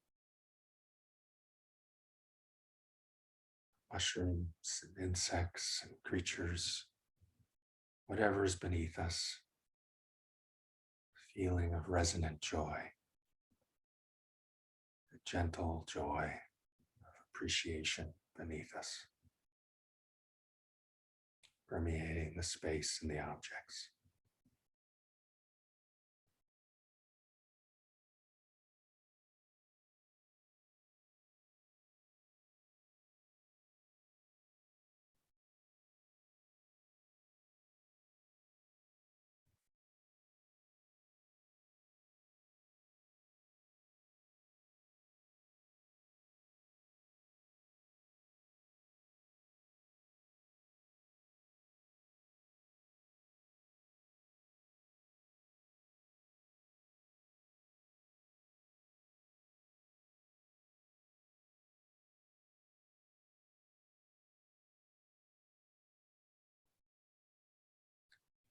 mushrooms, and insects and creatures, whatever is beneath us, feeling of resonant joy, a gentle joy of appreciation beneath us, permeating the space and the objects.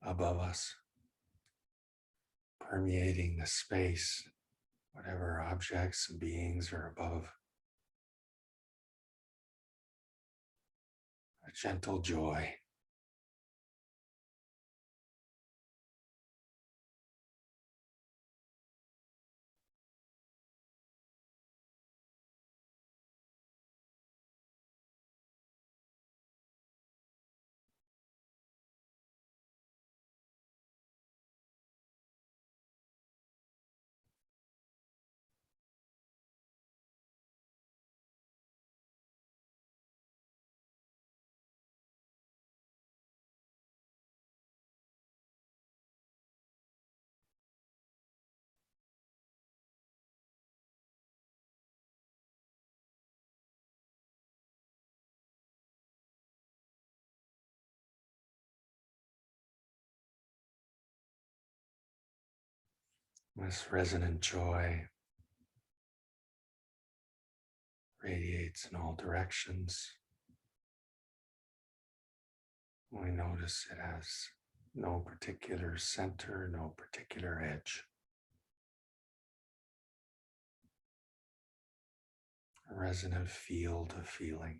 Above us, permeating the space, whatever objects and beings are above. A gentle joy. This resonant joy radiates in all directions. We notice it has no particular center, no particular edge. A resonant field of feeling.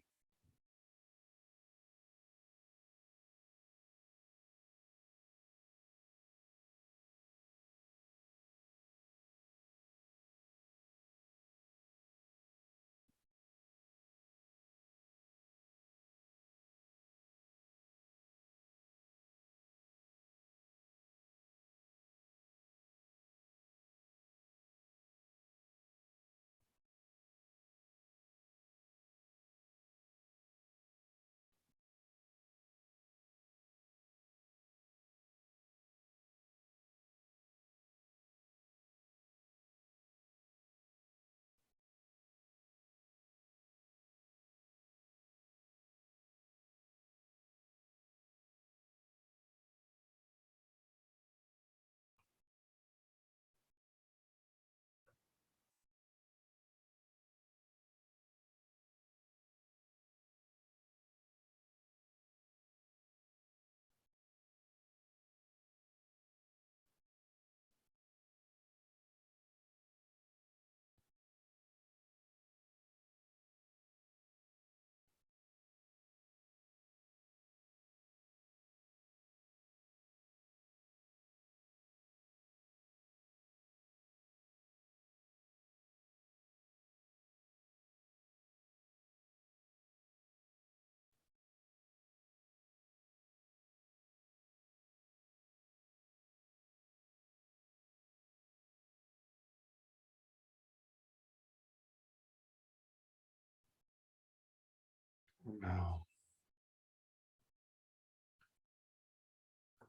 Now,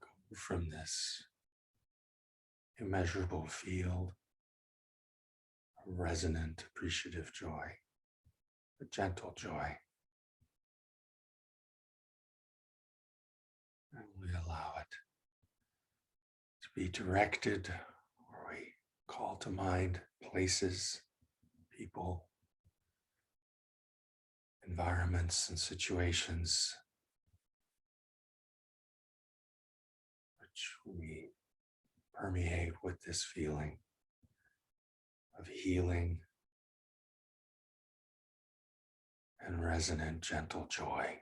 go from this immeasurable field of resonant, appreciative joy, a gentle joy, and we allow it to be directed, or we call to mind places, people, environments, and situations which we permeate with this feeling of healing and resonant, gentle joy.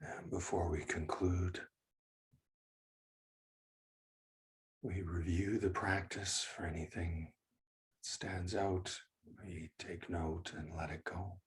And before we conclude, we review the practice for anything that stands out. We take note and let it go.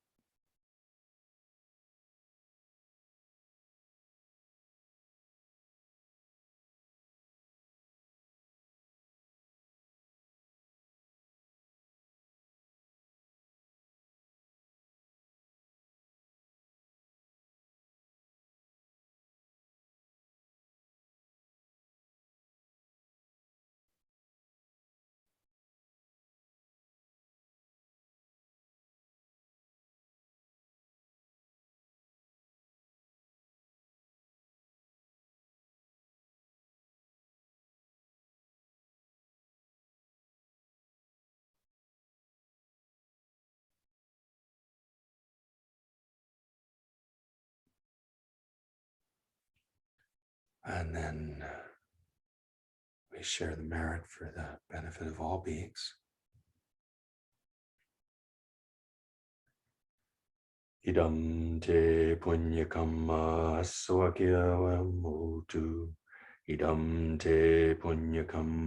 And then we share the merit for the benefit of all beings. Idam te punyakam aswakya motu. Idam te punyakam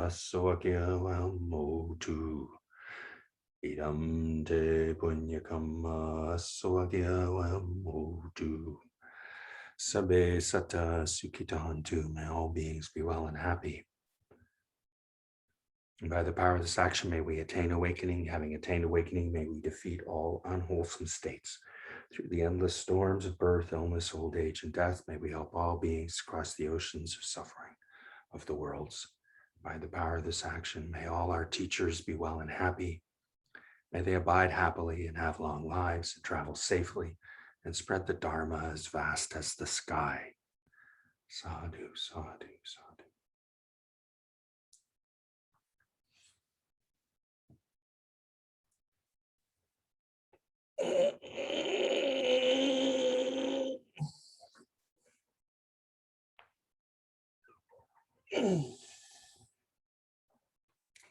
aswakya motu. Idam te punyakam aswakya motu. Sabe sata sukhitantu. May all beings be well and happy. And by the power of this action, may we attain awakening. Having attained awakening, may we defeat all unwholesome states. Through the endless storms of birth, illness, old age, and death, may we help all beings cross the oceans of suffering of the worlds. By the power of this action, may all our teachers be well and happy. May they abide happily and have long lives and travel safely and spread the Dharma as vast as the sky. Sadhu, sadhu, sadhu.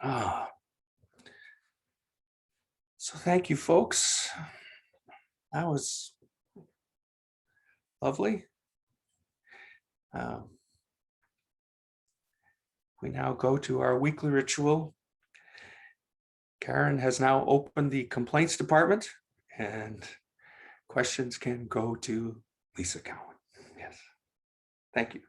Ah. So thank you, folks. That was lovely. We now go to our weekly ritual. Karen has now opened the complaints department, and questions can go to Lisa Cowan. Yes. Thank you.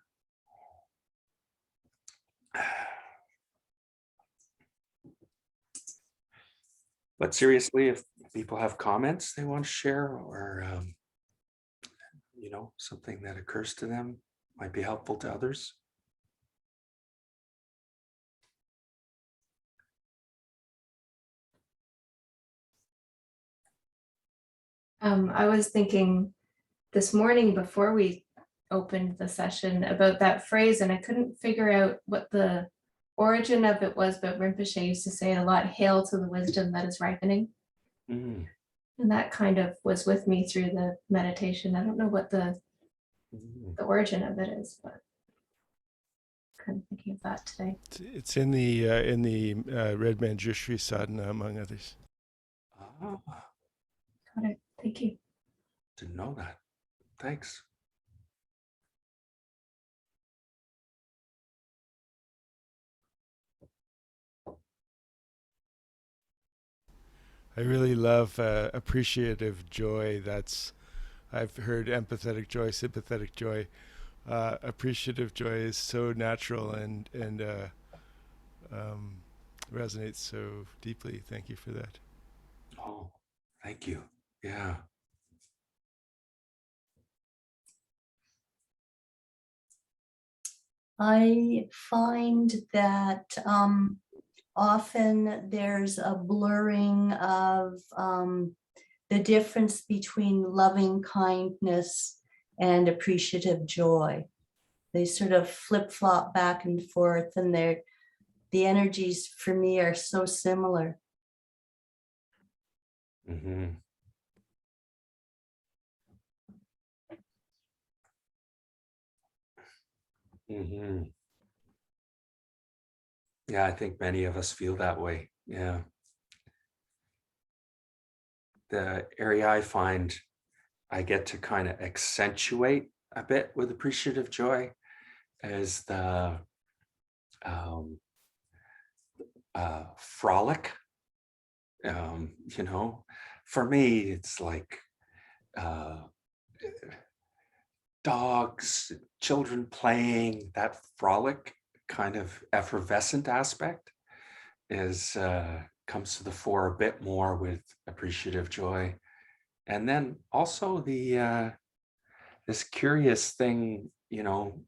But seriously, if people have comments they want to share, or something that occurs to them might be helpful to others. I was thinking this morning before we opened the session about that phrase, and I couldn't figure out what the origin of it was, but Rinpoche used to say a lot, "Hail to the wisdom that is ripening." Mm. And that kind of was with me through the meditation. I don't know what the origin of it is, but kind of thinking of that today. It's in the Red Manjushri sadhana, among others. Ah, Got it. Thank you. didn't know that. Thanks. I really love appreciative joy. I've heard empathetic joy, sympathetic joy. Appreciative joy is so natural and resonates so deeply. Thank you for that. Oh, thank you. Yeah. I find that often there's a blurring of the difference between loving kindness and appreciative joy. They sort of flip-flop back and forth, and the energies for me are so similar. Mm-hmm. Mm-hmm. Yeah, I think many of us feel that way. Yeah. The area I find I get to kind of accentuate a bit with appreciative joy is the frolic. For me, it's like dogs, children playing, that frolic kind of effervescent aspect comes to the fore a bit more with appreciative joy. And then also the this curious thing,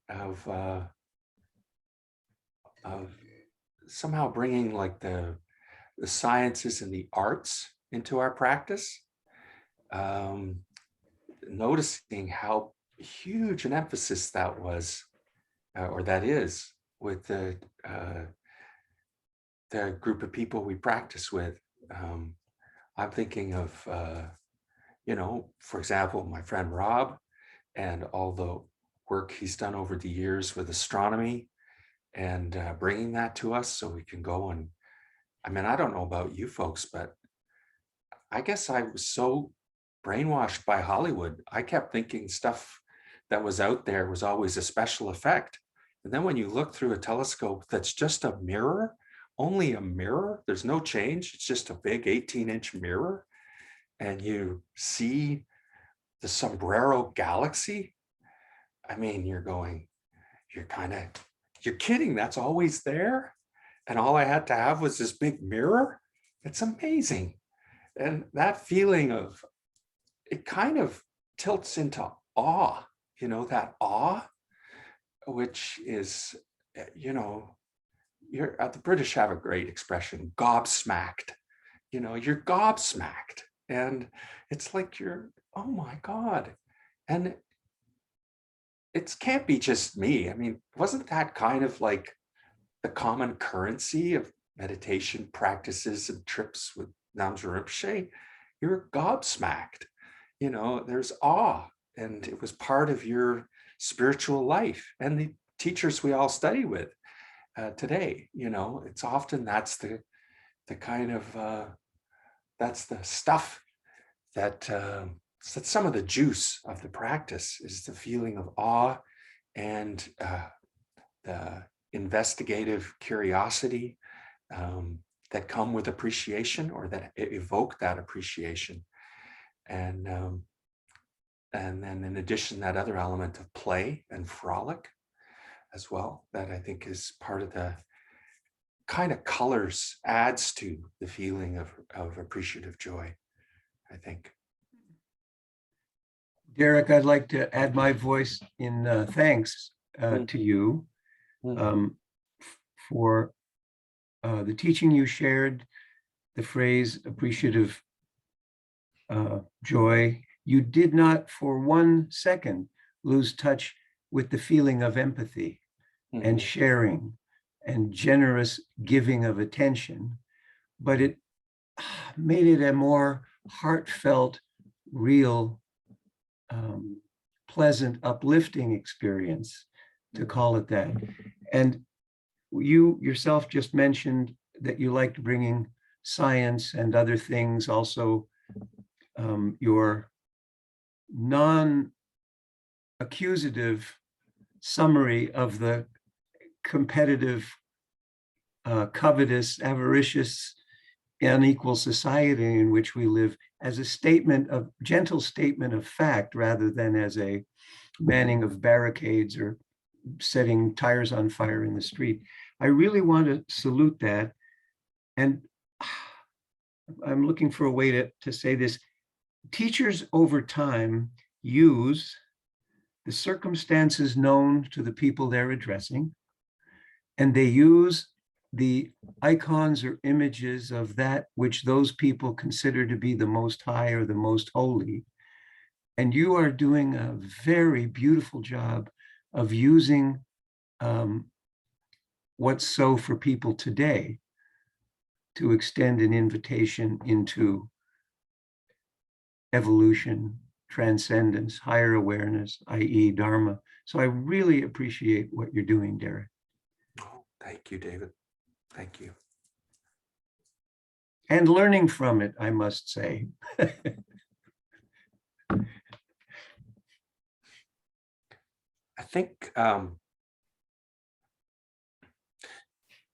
of somehow bringing like the sciences and the arts into our practice. Noticing how huge an emphasis that was, or that is, with the group of people we practice with. I'm thinking of, for example, my friend Rob and all the work he's done over the years with astronomy and bringing that to us so we can go and, I don't know about you folks, but I guess I was so brainwashed by Hollywood. I kept thinking stuff that was out there was always a special effect. And then when you look through a telescope that's just a mirror, only a mirror, there's no change. It's just a big 18-inch mirror. And you see the Sombrero Galaxy. You're kidding. That's always there. And all I had to have was this big mirror. It's amazing. And that feeling of, it kind of tilts into awe, that awe, which is, the British have a great expression, gobsmacked. You're gobsmacked. And it's like oh my God. And it can't be just me. Wasn't that kind of like the common currency of meditation practices and trips with Namja Rinpoche? You're gobsmacked. There's awe, and it was part of your spiritual life. And the teachers we all study with, today. It's often that's the kind of that's the stuff that that's some of the juice of the practice, is the feeling of awe and the investigative curiosity that come with appreciation, or that evoke that appreciation. And then in addition, that other element of play and frolic as well, that I think is part of the kind of colors, adds to the feeling of appreciative joy, I think. Derek, I'd like to add my voice in thanks to you for the teaching you shared, the phrase appreciative joy. You did not for 1 second lose touch with the feeling of empathy and sharing and generous giving of attention, but it made it a more heartfelt, real, pleasant, uplifting experience, to call it that. And you yourself just mentioned that you liked bringing science and other things, also your non-accusative summary of the competitive, covetous, avaricious, unequal society in which we live, as a gentle statement of fact, rather than as a manning of barricades or setting tires on fire in the street. I really want to salute that. And I'm looking for a way to say this. Teachers over time use the circumstances known to the people they're addressing, and they use the icons or images of that which those people consider to be the most high or the most holy. And you are doing a very beautiful job of using what's so for people today to extend an invitation into evolution, transcendence, higher awareness, i.e. Dharma. So I really appreciate what you're doing, Derek. Thank you, David. Thank you. And learning from it, I must say. I think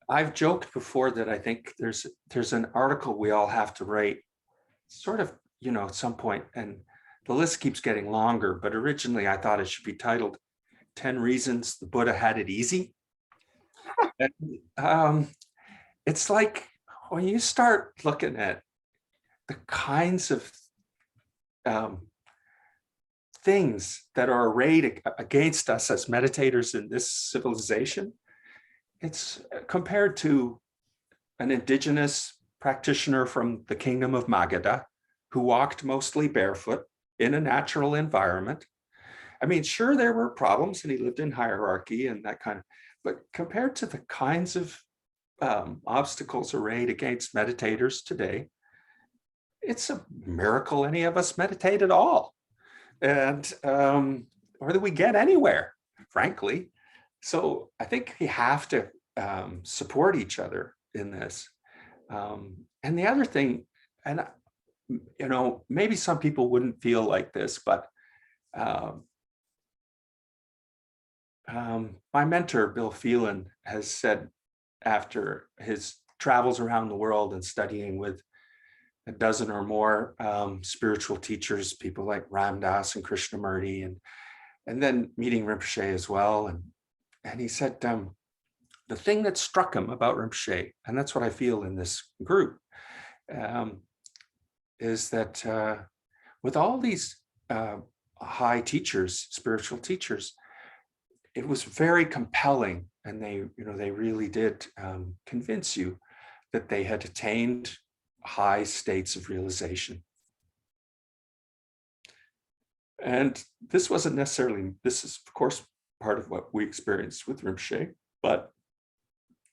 I've joked before that I think there's an article we all have to write, sort of, at some point, and the list keeps getting longer, but originally I thought it should be titled 10 Reasons the Buddha Had It Easy. And, it's like when you start looking at the kinds of things that are arrayed against us as meditators in this civilization, it's compared to an indigenous practitioner from the kingdom of Magadha who walked mostly barefoot in a natural environment. I mean, sure, there were problems and he lived in hierarchy and that kind of, but compared to the kinds of obstacles arrayed against meditators today, it's a miracle any of us meditate at all. And or that we get anywhere, frankly. So I think we have to support each other in this. And the other thing, and maybe some people wouldn't feel like this, but my mentor, Bill Phelan, has said after his travels around the world and studying with a dozen or more spiritual teachers, people like Ram Dass and Krishnamurti, and then meeting Rinpoche as well. And he said the thing that struck him about Rinpoche, and that's what I feel in this group, is that with all these high teachers, spiritual teachers, it was very compelling, and they really did convince you that they had attained high states of realization. And this wasn't necessarily, this is of course part of what we experienced with Rinpoche, but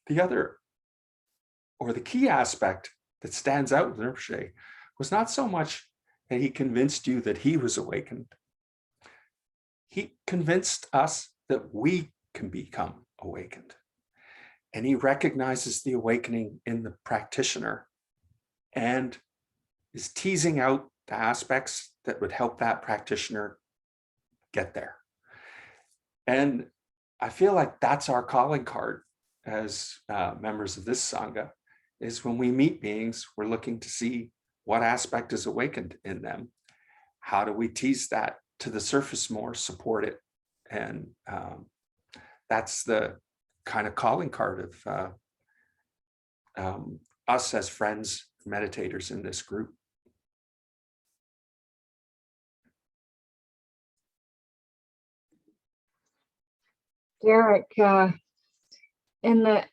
the other, or the key aspect that stands out with Rinpoche was not so much that he convinced you that he was awakened. He convinced us that we can become awakened. and he recognizes the awakening in the practitioner and is teasing out the aspects that would help that practitioner get there. And I feel like that's our calling card as members of this Sangha, is when we meet beings, we're looking to see what aspect is awakened in them. How do we tease that to the surface more, support it? And that's the kind of calling card of us as friends, meditators in this group. Derek, in the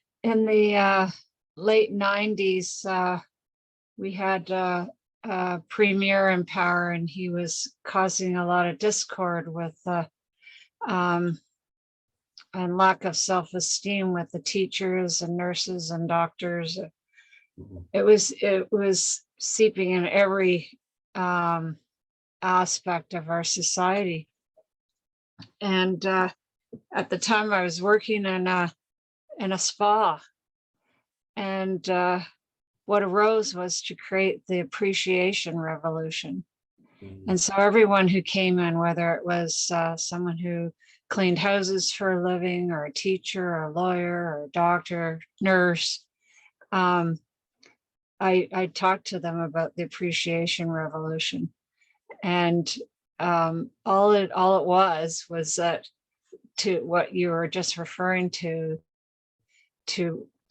late 90s, we had a premier in power, and he was causing a lot of discord with and lack of self-esteem with the teachers and nurses and doctors. It was seeping in every aspect of our society. And at the time, I was working in a spa, and what arose was to create the appreciation revolution. And so everyone who came in, whether it was someone who cleaned houses for a living, or a teacher, or a lawyer, or a doctor, nurse, I talked to them about the appreciation revolution. And all it was that, to what you were just referring to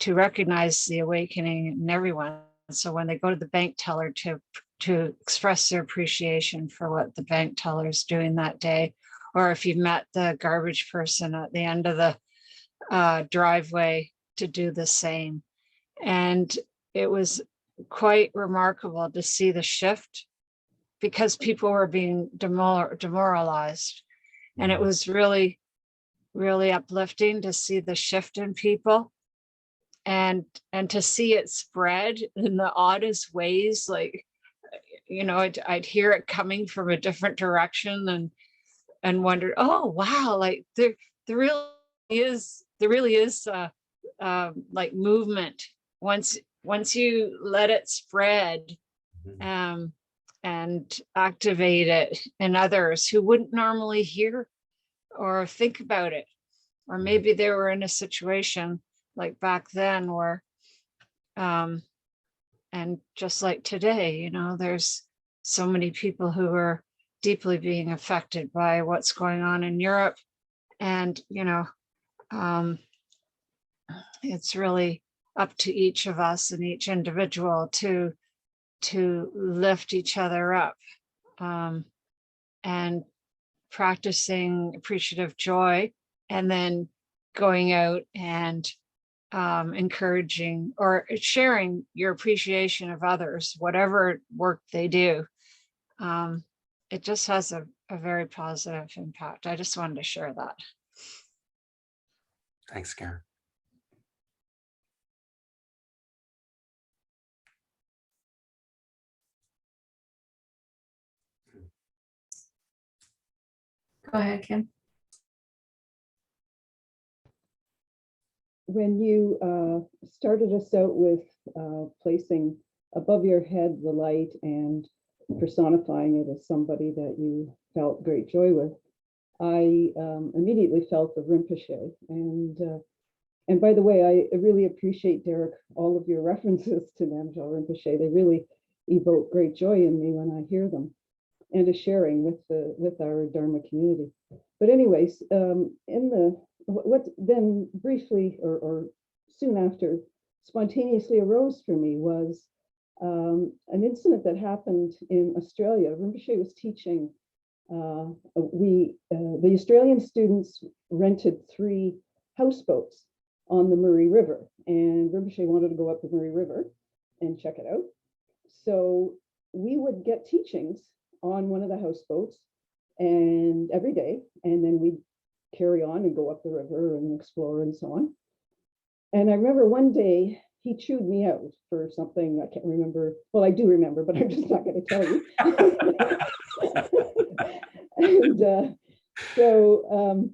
recognize the awakening in everyone. So when they go to the bank teller to express their appreciation for what the bank teller is doing that day, or if you've met the garbage person at the end of the driveway, to do the same. And it was quite remarkable to see the shift, because people were being demoralized. And it was really, really uplifting to see the shift in people, and to see it spread in the oddest ways. Like, you know, I'd hear it coming from a different direction, and wondered, oh wow, like there really is like movement once you let it spread, and activate it in others who wouldn't normally hear or think about it. Or maybe they were in a situation like back then where, and just like today, you know, there's so many people who are deeply being affected by what's going on in Europe. And, you know, it's really up to each of us and each individual to lift each other up, and practicing appreciative joy, and then going out and encouraging or sharing your appreciation of others, whatever work they do. It just has a very positive impact. I just wanted to share that. Thanks, Karen. Go ahead, Kim. When you started us out with placing above your head the light and personifying it as somebody that you felt great joy with, I immediately felt the Rinpoche. And by the way, I really appreciate, Derek, all of your references to Namgyal Rinpoche. They really evoke great joy in me when I hear them, and a sharing with our Dharma community. But anyways, what then briefly or soon after spontaneously arose for me was an incident that happened in Australia. Rinpoche was teaching. The Australian students rented 3 houseboats on the Murray River, and Rinpoche wanted to go up the Murray River and check it out. So we would get teachings on one of the houseboats, and every day, and then we'd carry on and go up the river and explore and so on. And I remember one day he chewed me out for something I can't remember. Well, I do remember, but I'm just not going to tell you. And so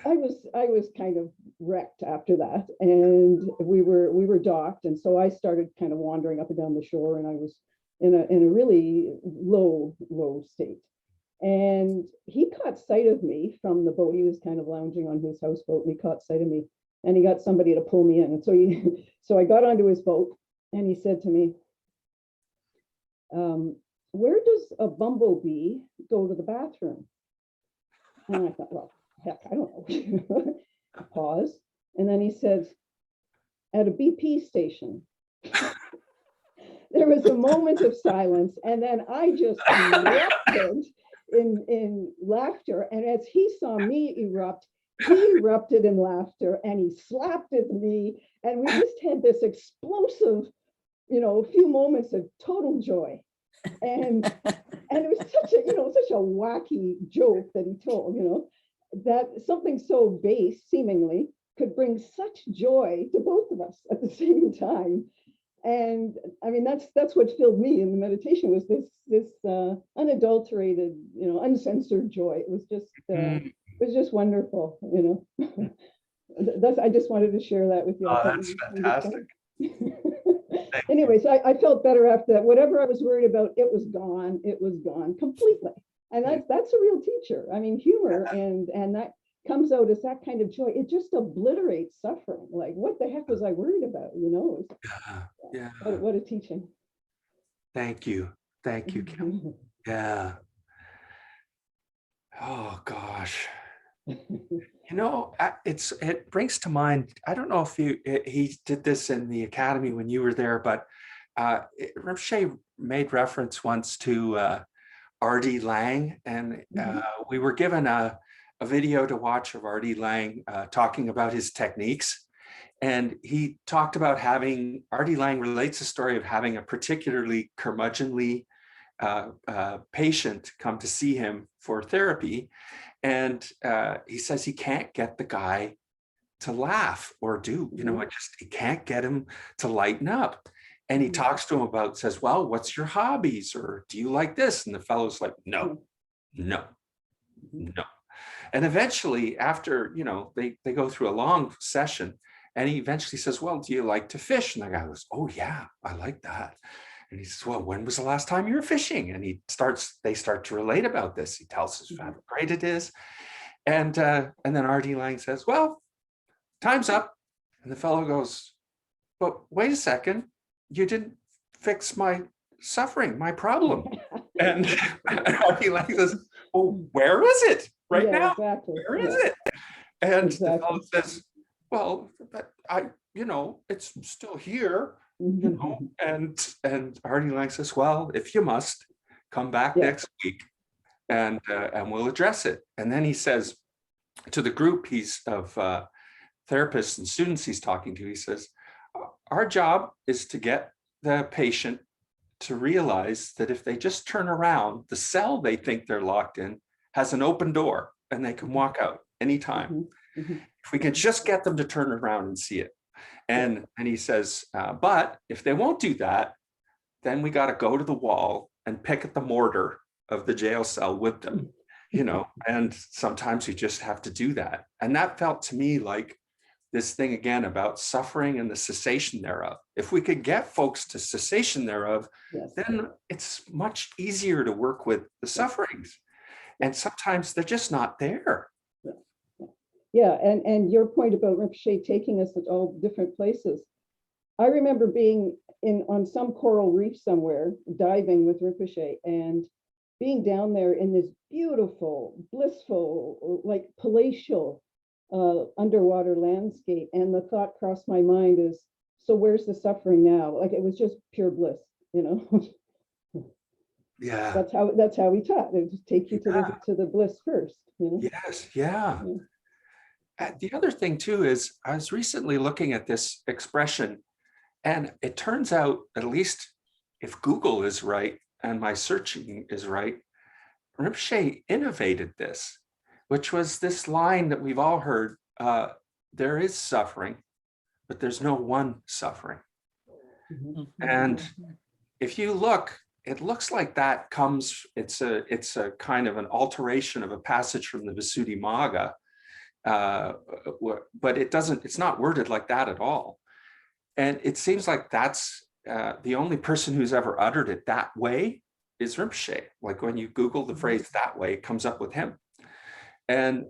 I was kind of wrecked after that, and we were docked, and so I started kind of wandering up and down the shore, and I was in a really low state. And he caught sight of me from the boat. He was kind of lounging on his houseboat, and he caught sight of me, and he got somebody to pull me in. And so I got onto his boat, and he said to me, where does a bumblebee go to the bathroom? And I thought, well, heck, I don't know. Pause. And then he said, at a BP station. There was a moment of silence, and then I just erupted in laughter. And as he saw me erupt, he erupted in laughter, and he slapped at me, and we just had this explosive, few moments of total joy. And it was such a wacky joke that he told, that something so base seemingly could bring such joy to both of us at the same time. And I mean, that's what filled me in the meditation, was this unadulterated, uncensored joy. It was just wonderful, I just wanted to share that with you. Oh, that's fantastic. Anyways, I felt better after that. Whatever I was worried about, it was gone. It was gone completely. And that's a real teacher. I mean, humor and that comes out as that kind of joy. It just obliterates suffering. Like, what the heck was I worried about? Yeah. What a teaching. Thank you, Kim. Yeah. Oh gosh. It brings to mind, I don't know if he did this in the academy when you were there, but Rinpoche made reference once to R.D. Lang, and we were given a video to watch of R.D. Lang talking about his techniques. And he talked about R.D. Lang relates the story of having a particularly curmudgeonly patient come to see him for therapy. And he says he can't get the guy to laugh or do, he can't get him to lighten up. And he talks to him says, well, what's your hobbies? Or do you like this? And the fellow's like, no. And eventually, after, they go through a long session, and he eventually says, well, do you like to fish? And the guy goes, oh yeah, I like that. And he says, well, when was the last time you were fishing? And they start to relate about this. He tells us how great it is. And then R.D. Lang says, well, time's up. And the fellow goes, but wait a second, you didn't fix my suffering, my problem. And R.D. Lang says, well, where is it now? Exactly. Where is it? And the fellow says, well, it's still here. And R.D. Lang says, well, if you must, come back next week and we'll address it. And then he says to the group of therapists and students he's talking to, he says, our job is to get the patient to realize that if they just turn around, the cell they think they're locked in has an open door and they can walk out anytime. If we can just get them to turn around and see it. And he says, but if they won't do that, then we got to go to the wall and pick at the mortar of the jail cell with them, and sometimes you just have to do that. And that felt to me like this thing again about suffering and the cessation thereof. If we could get folks to cessation thereof, then it's much easier to work with the sufferings. And sometimes they're just not there. Yeah, and your point about Rinpoche taking us to all different places. I remember being on some coral reef somewhere, diving with Rinpoche, and being down there in this beautiful, blissful, like palatial underwater landscape. And the thought crossed my mind is, so where's the suffering now? Like, it was just pure bliss, Yeah. That's how we taught. It just take you to the bliss first. Yes, yeah. The other thing too is I was recently looking at this expression, and it turns out, at least if Google is right and my searching is right, Rinpoche innovated this, which was this line that we've all heard, there is suffering, but there's no one suffering. And if you look, it looks like that comes, it's a kind of an alteration of a passage from the Visuddhimagga. but it's not worded like that at all. And it seems like that's the only person who's ever uttered it that way is Rinpoche. Like when you Google the phrase that way, it comes up with him. And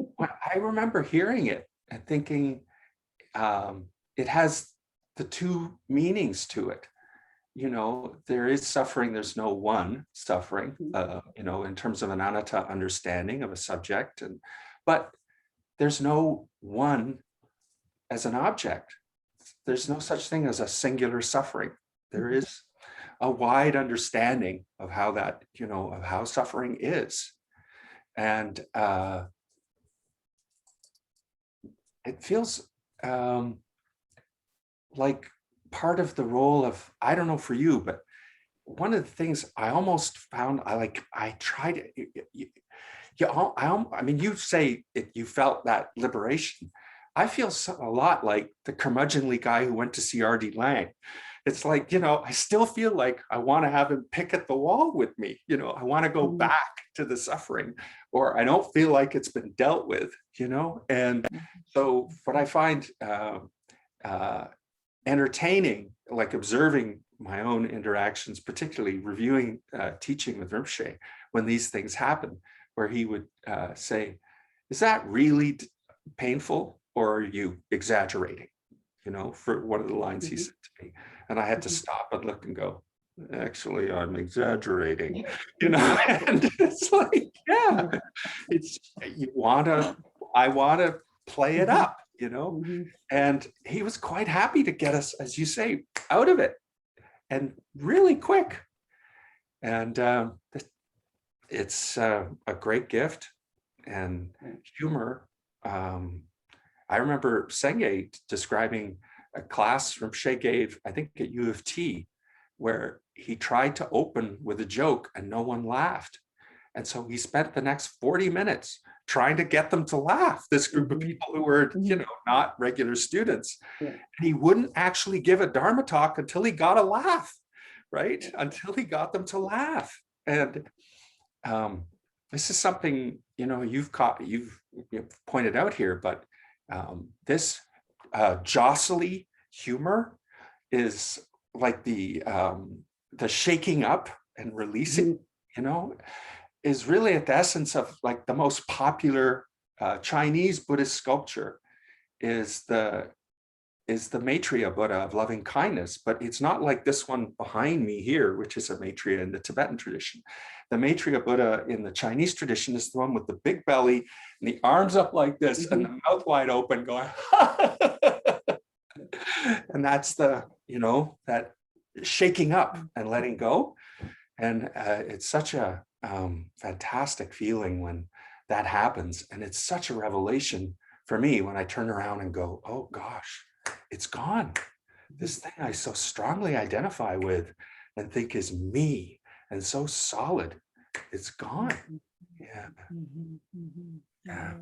I remember hearing it and thinking it has the two meanings to it. You know, there is suffering, there's no one suffering, you know, in terms of an anatta understanding of a subject, but there's no one as an object. There's no such thing as a singular suffering. There is a wide understanding of how that, you know, of how suffering is. And it feels like part of the role of, I don't know for you, but one of the things I almost found, I tried it. I mean, you say it, you felt that liberation. I feel a lot like the curmudgeonly guy who went to see R.D. Laing. It's like, you know, I still feel like I want to have him pick at the wall with me. You know, I want to go back to the suffering, or I don't feel like it's been dealt with, you know? And so what I find entertaining, like observing my own interactions, particularly reviewing teaching with Rinpoche, when these things happen, where he would say, is that really painful, or are you exaggerating? You know, for one of the lines he said to me. And I had to stop and look and go, actually, I'm exaggerating, you know? And it's like, yeah, it's, I wanna play it up, you know? And he was quite happy to get us, as you say, out of it, and really quick. And it's a great gift. And humor, I remember Senge describing a class Rinpoche gave, I think at U of T, where he tried to open with a joke and no one laughed. And so he spent the next 40 minutes trying to get them to laugh, this group of people who were, you know, not regular students. And he wouldn't actually give a Dharma talk until he got a laugh, right? Until he got them to laugh. And this is something, you know, you've pointed out here, but this jostly humor is like the shaking up and releasing, you know, is really at the essence of like the most popular Chinese Buddhist sculpture is the Maitreya Buddha of loving kindness, but it's not like this one behind me here, which is a Maitreya in the Tibetan tradition. The Maitreya Buddha in the Chinese tradition is the one with the big belly and the arms up like this and the mouth wide open going, and that's the, you know, that shaking up and letting go. And it's such a fantastic feeling when that happens. And it's such a revelation for me when I turn around and go, oh gosh, it's gone. This thing I so strongly identify with and think is me and so solid, it's gone. Yeah. Yeah.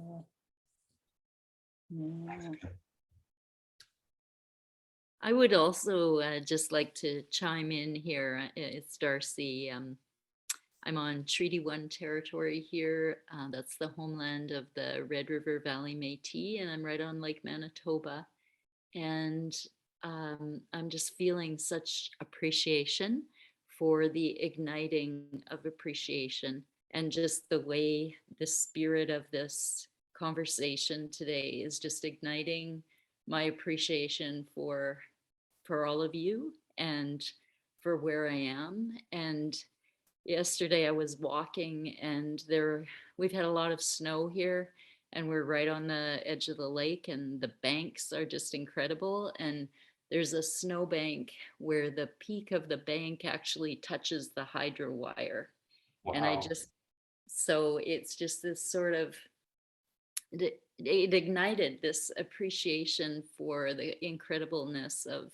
I would also just like to chime in here. It's Darcy. I'm on Treaty 1 territory here. That's the homeland of the Red River Valley Métis, and I'm right on Lake Manitoba. And I'm just feeling such appreciation for the igniting of appreciation, and just the way the spirit of this conversation today is just igniting my appreciation for all of you and for where I am. And yesterday I was walking, and we've had a lot of snow here, and we're right on the edge of the lake, and the banks are just incredible. And there's a snow bank where the peak of the bank actually touches the hydro wire. Wow. And so it's just this sort of, it ignited this appreciation for the incredibleness of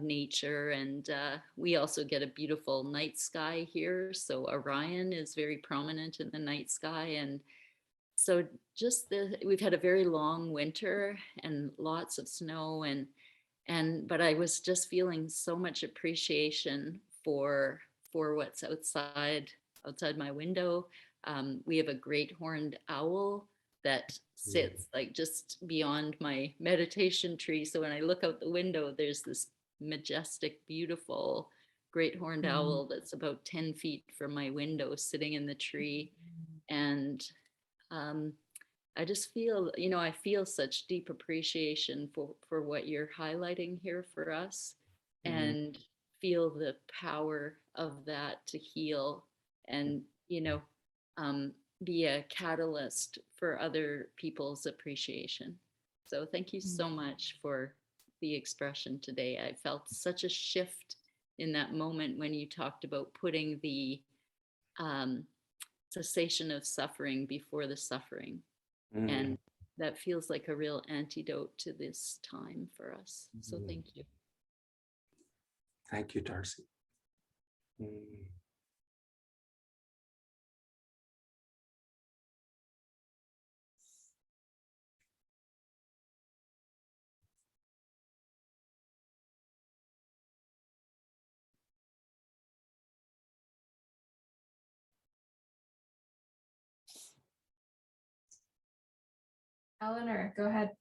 nature. And we also get a beautiful night sky here. So Orion is very prominent in the night sky. And so we've had a very long winter and lots of snow, but I was just feeling so much appreciation for what's outside my window. We have a great horned owl that sits like just beyond my meditation tree. So when I look out the window, there's this majestic, beautiful great horned owl that's about 10 feet from my window sitting in the tree. And I just feel, you know, I feel such deep appreciation for what you're highlighting here for us, and feel the power of that to heal and, you know, be a catalyst for other people's appreciation. So thank you so much for the expression today. I felt such a shift in that moment when you talked about putting the cessation of suffering before the suffering. And that feels like a real antidote to this time for us. So thank you. Thank you, Darcy. Eleanor, go ahead.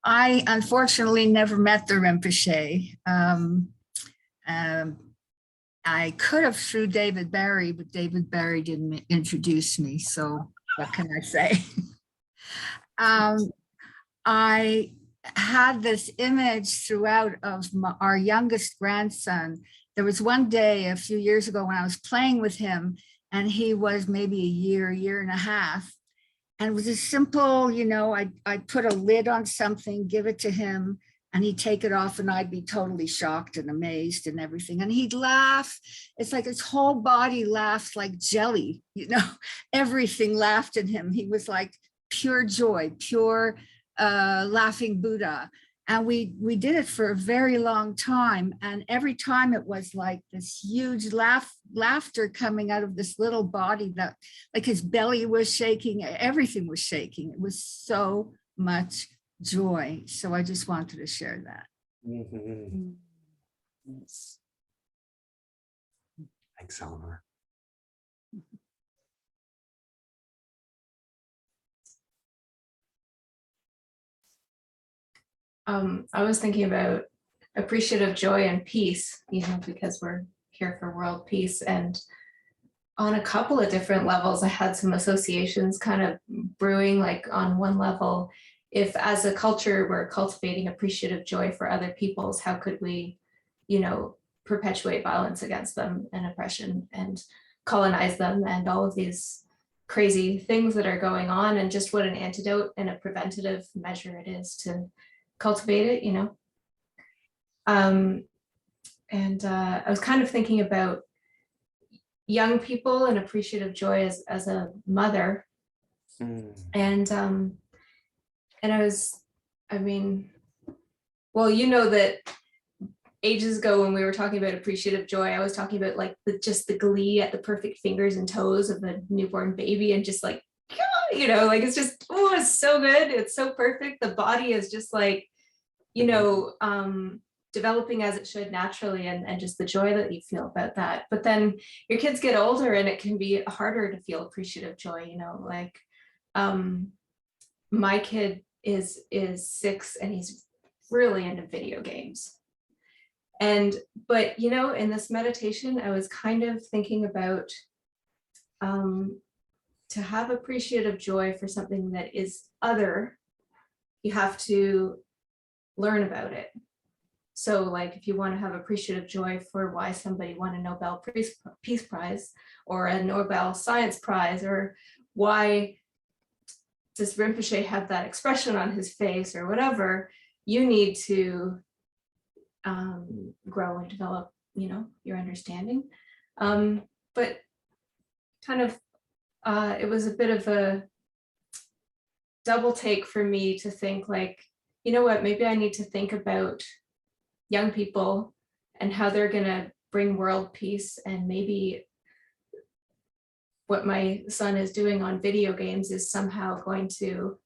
I unfortunately never met the Rinpoche. I could have through David Barry, but David Barry didn't introduce me. So what can I say? I had this image throughout of our youngest grandson. There was one day a few years ago when I was playing with him, and he was maybe a year and a half. And it was a simple, you know, I'd put a lid on something, give it to him, and he'd take it off, and I'd be totally shocked and amazed and everything. And he'd laugh. It's like his whole body laughed like jelly, you know, everything laughed in him. He was like pure joy, pure laughing Buddha. And we did it for a very long time. And every time it was like this huge laughter coming out of this little body, that like his belly was shaking, everything was shaking. It was so much joy. So I just wanted to share that. Yes. Thanks, Eleanor. I was thinking about appreciative joy and peace, you know, because we're here for world peace. And on a couple of different levels, I had some associations kind of brewing. Like on one level, if as a culture we're cultivating appreciative joy for other peoples, how could we, you know, perpetuate violence against them and oppression and colonize them and all of these crazy things that are going on, and just what an antidote and a preventative measure it is to cultivate it, you know. I was kind of thinking about young people and appreciative joy as a mother. And I mean, well, you know that ages ago when we were talking about appreciative joy, I was talking about like just the glee at the perfect fingers and toes of a newborn baby, and just like, you know, like it's just, oh, it's so good. It's so perfect. The body is just like, you know, developing as it should naturally, and just the joy that you feel about that. But then your kids get older and it can be harder to feel appreciative joy, you know, like my kid is 6 and he's really into video games. But you know, in this meditation, I was kind of thinking about to have appreciative joy for something that is other, you have to learn about it. So like if you want to have appreciative joy for why somebody won a Nobel Peace Prize or a Nobel Science Prize, or why does Rinpoche have that expression on his face or whatever, you need to grow and develop, you know, your understanding. But kind of, it was a bit of a double take for me to think like, you know what, maybe I need to think about young people and how they're going to bring world peace, and maybe what my son is doing on video games is somehow going to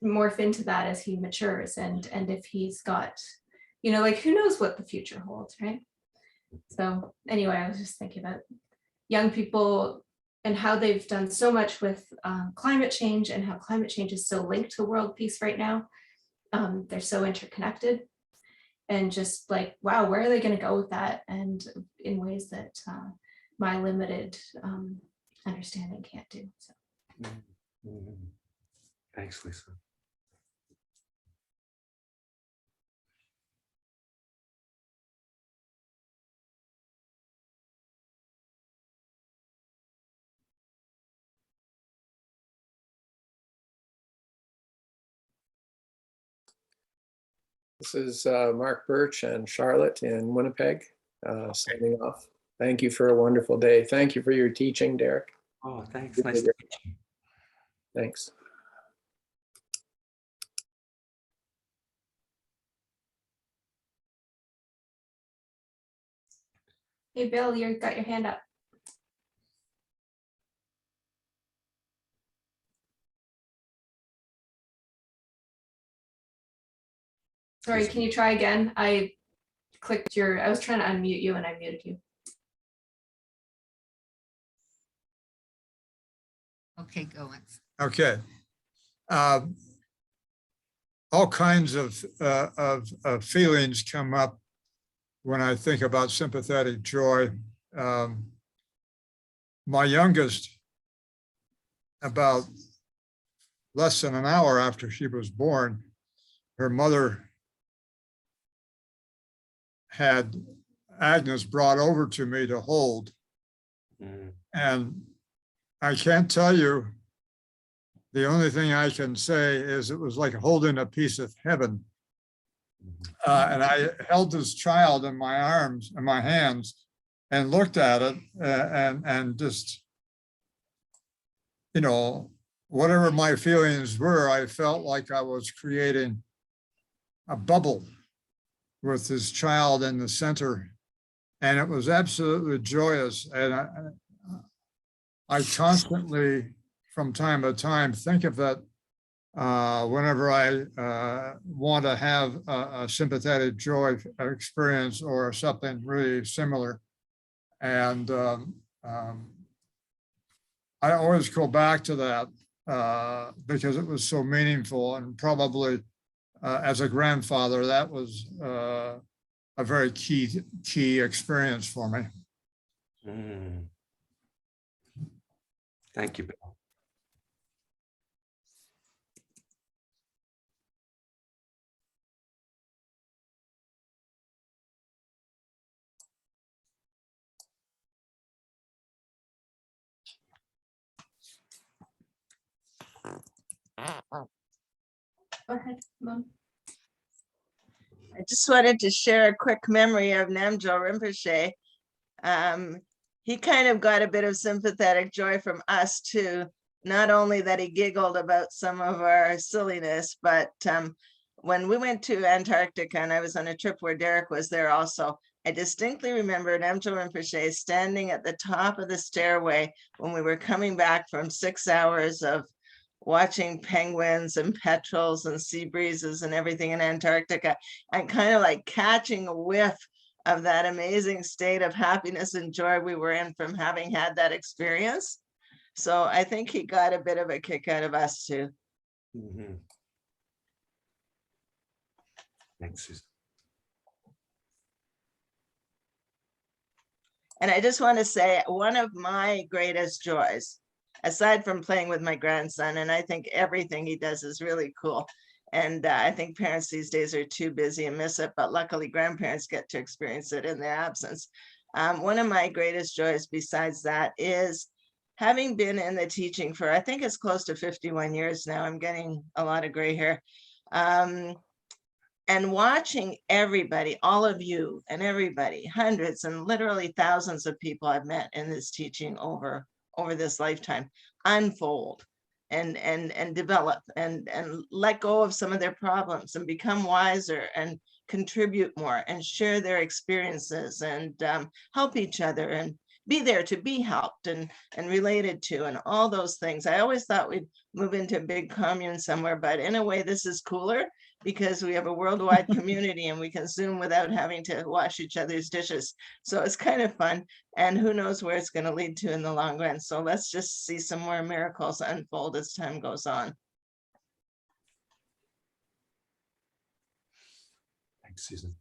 morph into that as he matures, and if he's got, you know, like who knows what the future holds, right? So anyway, I was just thinking about young people and how they've done so much with climate change, and how climate change is so linked to world peace right now. They're so interconnected, and just like, wow, where are they going to go with that? And in ways that my limited understanding can't do. So. Thanks, Lisa. This is Mark Birch and Charlotte in Winnipeg, signing off. Thank you for a wonderful day. Thank you for your teaching, Derek. Oh, thanks. Nice to meet you. Thanks. Hey, Bill, you've got your hand up. Sorry, can you try again? I was trying to unmute you and I muted you. Okay, go on. Okay. All kinds of feelings come up when I think about sympathetic joy. My youngest, about less than an hour after she was born, her mother had Agnes brought over to me to hold. And I can't tell you, the only thing I can say is it was like holding a piece of heaven. And I held this child in my arms, in my hands, and looked at it and just, you know, whatever my feelings were, I felt like I was creating a bubble with this child in the center. And it was absolutely joyous. And I constantly, from time to time, think of that whenever I want to have a sympathetic joy experience or something really similar. And I always go back to that because it was so meaningful, and probably as a grandfather, that was a very key experience for me. Thank you, Bill. Go ahead, Mom. I just wanted to share a quick memory of Namgyal Rinpoche. He kind of got a bit of sympathetic joy from us too. Not only that he giggled about some of our silliness, but when we went to Antarctica and I was on a trip where Derek was there also, I distinctly remember Namgyal Rinpoche standing at the top of the stairway when we were coming back from 6 hours of watching penguins and petrels and sea breezes and everything in Antarctica, and kind of like catching a whiff of that amazing state of happiness and joy we were in from having had that experience. So I think he got a bit of a kick out of us too. Thanks, Susan. And I just want to say, one of my greatest joys, aside from playing with my grandson, and I think everything he does is really cool. And I think parents these days are too busy and miss it, but luckily grandparents get to experience it in their absence. One of my greatest joys besides that is having been in the teaching for, I think it's close to 51 years now. I'm getting a lot of gray hair. And watching everybody, all of you and everybody, hundreds and literally thousands of people I've met in this teaching over this lifetime, unfold and develop and let go of some of their problems and become wiser and contribute more and share their experiences and help each other and be there to be helped and related to and all those things. I always thought we'd move into a big commune somewhere, but in a way this is cooler because we have a worldwide community and we can Zoom without having to wash each other's dishes. So it's kind of fun, and who knows where it's going to lead to in the long run. So let's just see some more miracles unfold as time goes on. Thanks, Susan.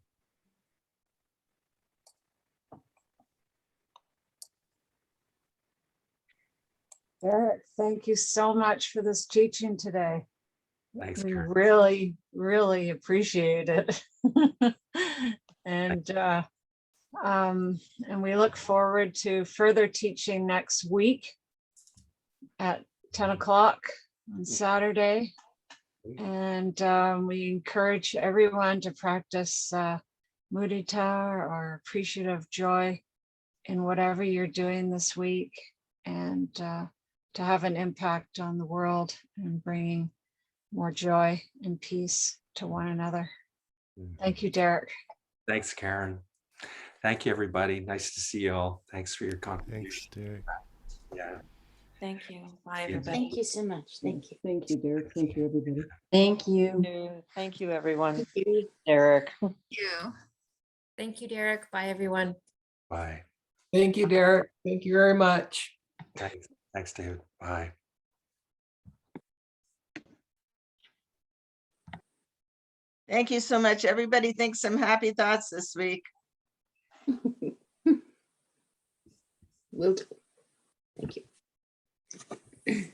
Eric, thank you so much for this teaching today. Thanks, We Karen. really, really appreciate it. And we look forward to further teaching next week at 10 o'clock on Saturday. And we encourage everyone to practice Mudita or appreciative joy in whatever you're doing this week, and to have an impact on the world and bringing more joy and peace to one another. Thank you, Derek. Thanks, Karen. Thank you, everybody. Nice to see you all. Thanks for your Thanks, contribution. Derek. Yeah. Thank you. Bye, Yeah. everybody. Thank you so much. Thank you. Thank you, Derek. Thank you, everybody. Thank you. Thank you, everyone. Thank you, Derek. Thank you, Derek. Bye, everyone. Bye. Thank you, Derek. Thank you very much. Thanks. Thanks, David. Bye. Thank you so much. Everybody think some happy thoughts this week. Will do. Thank you.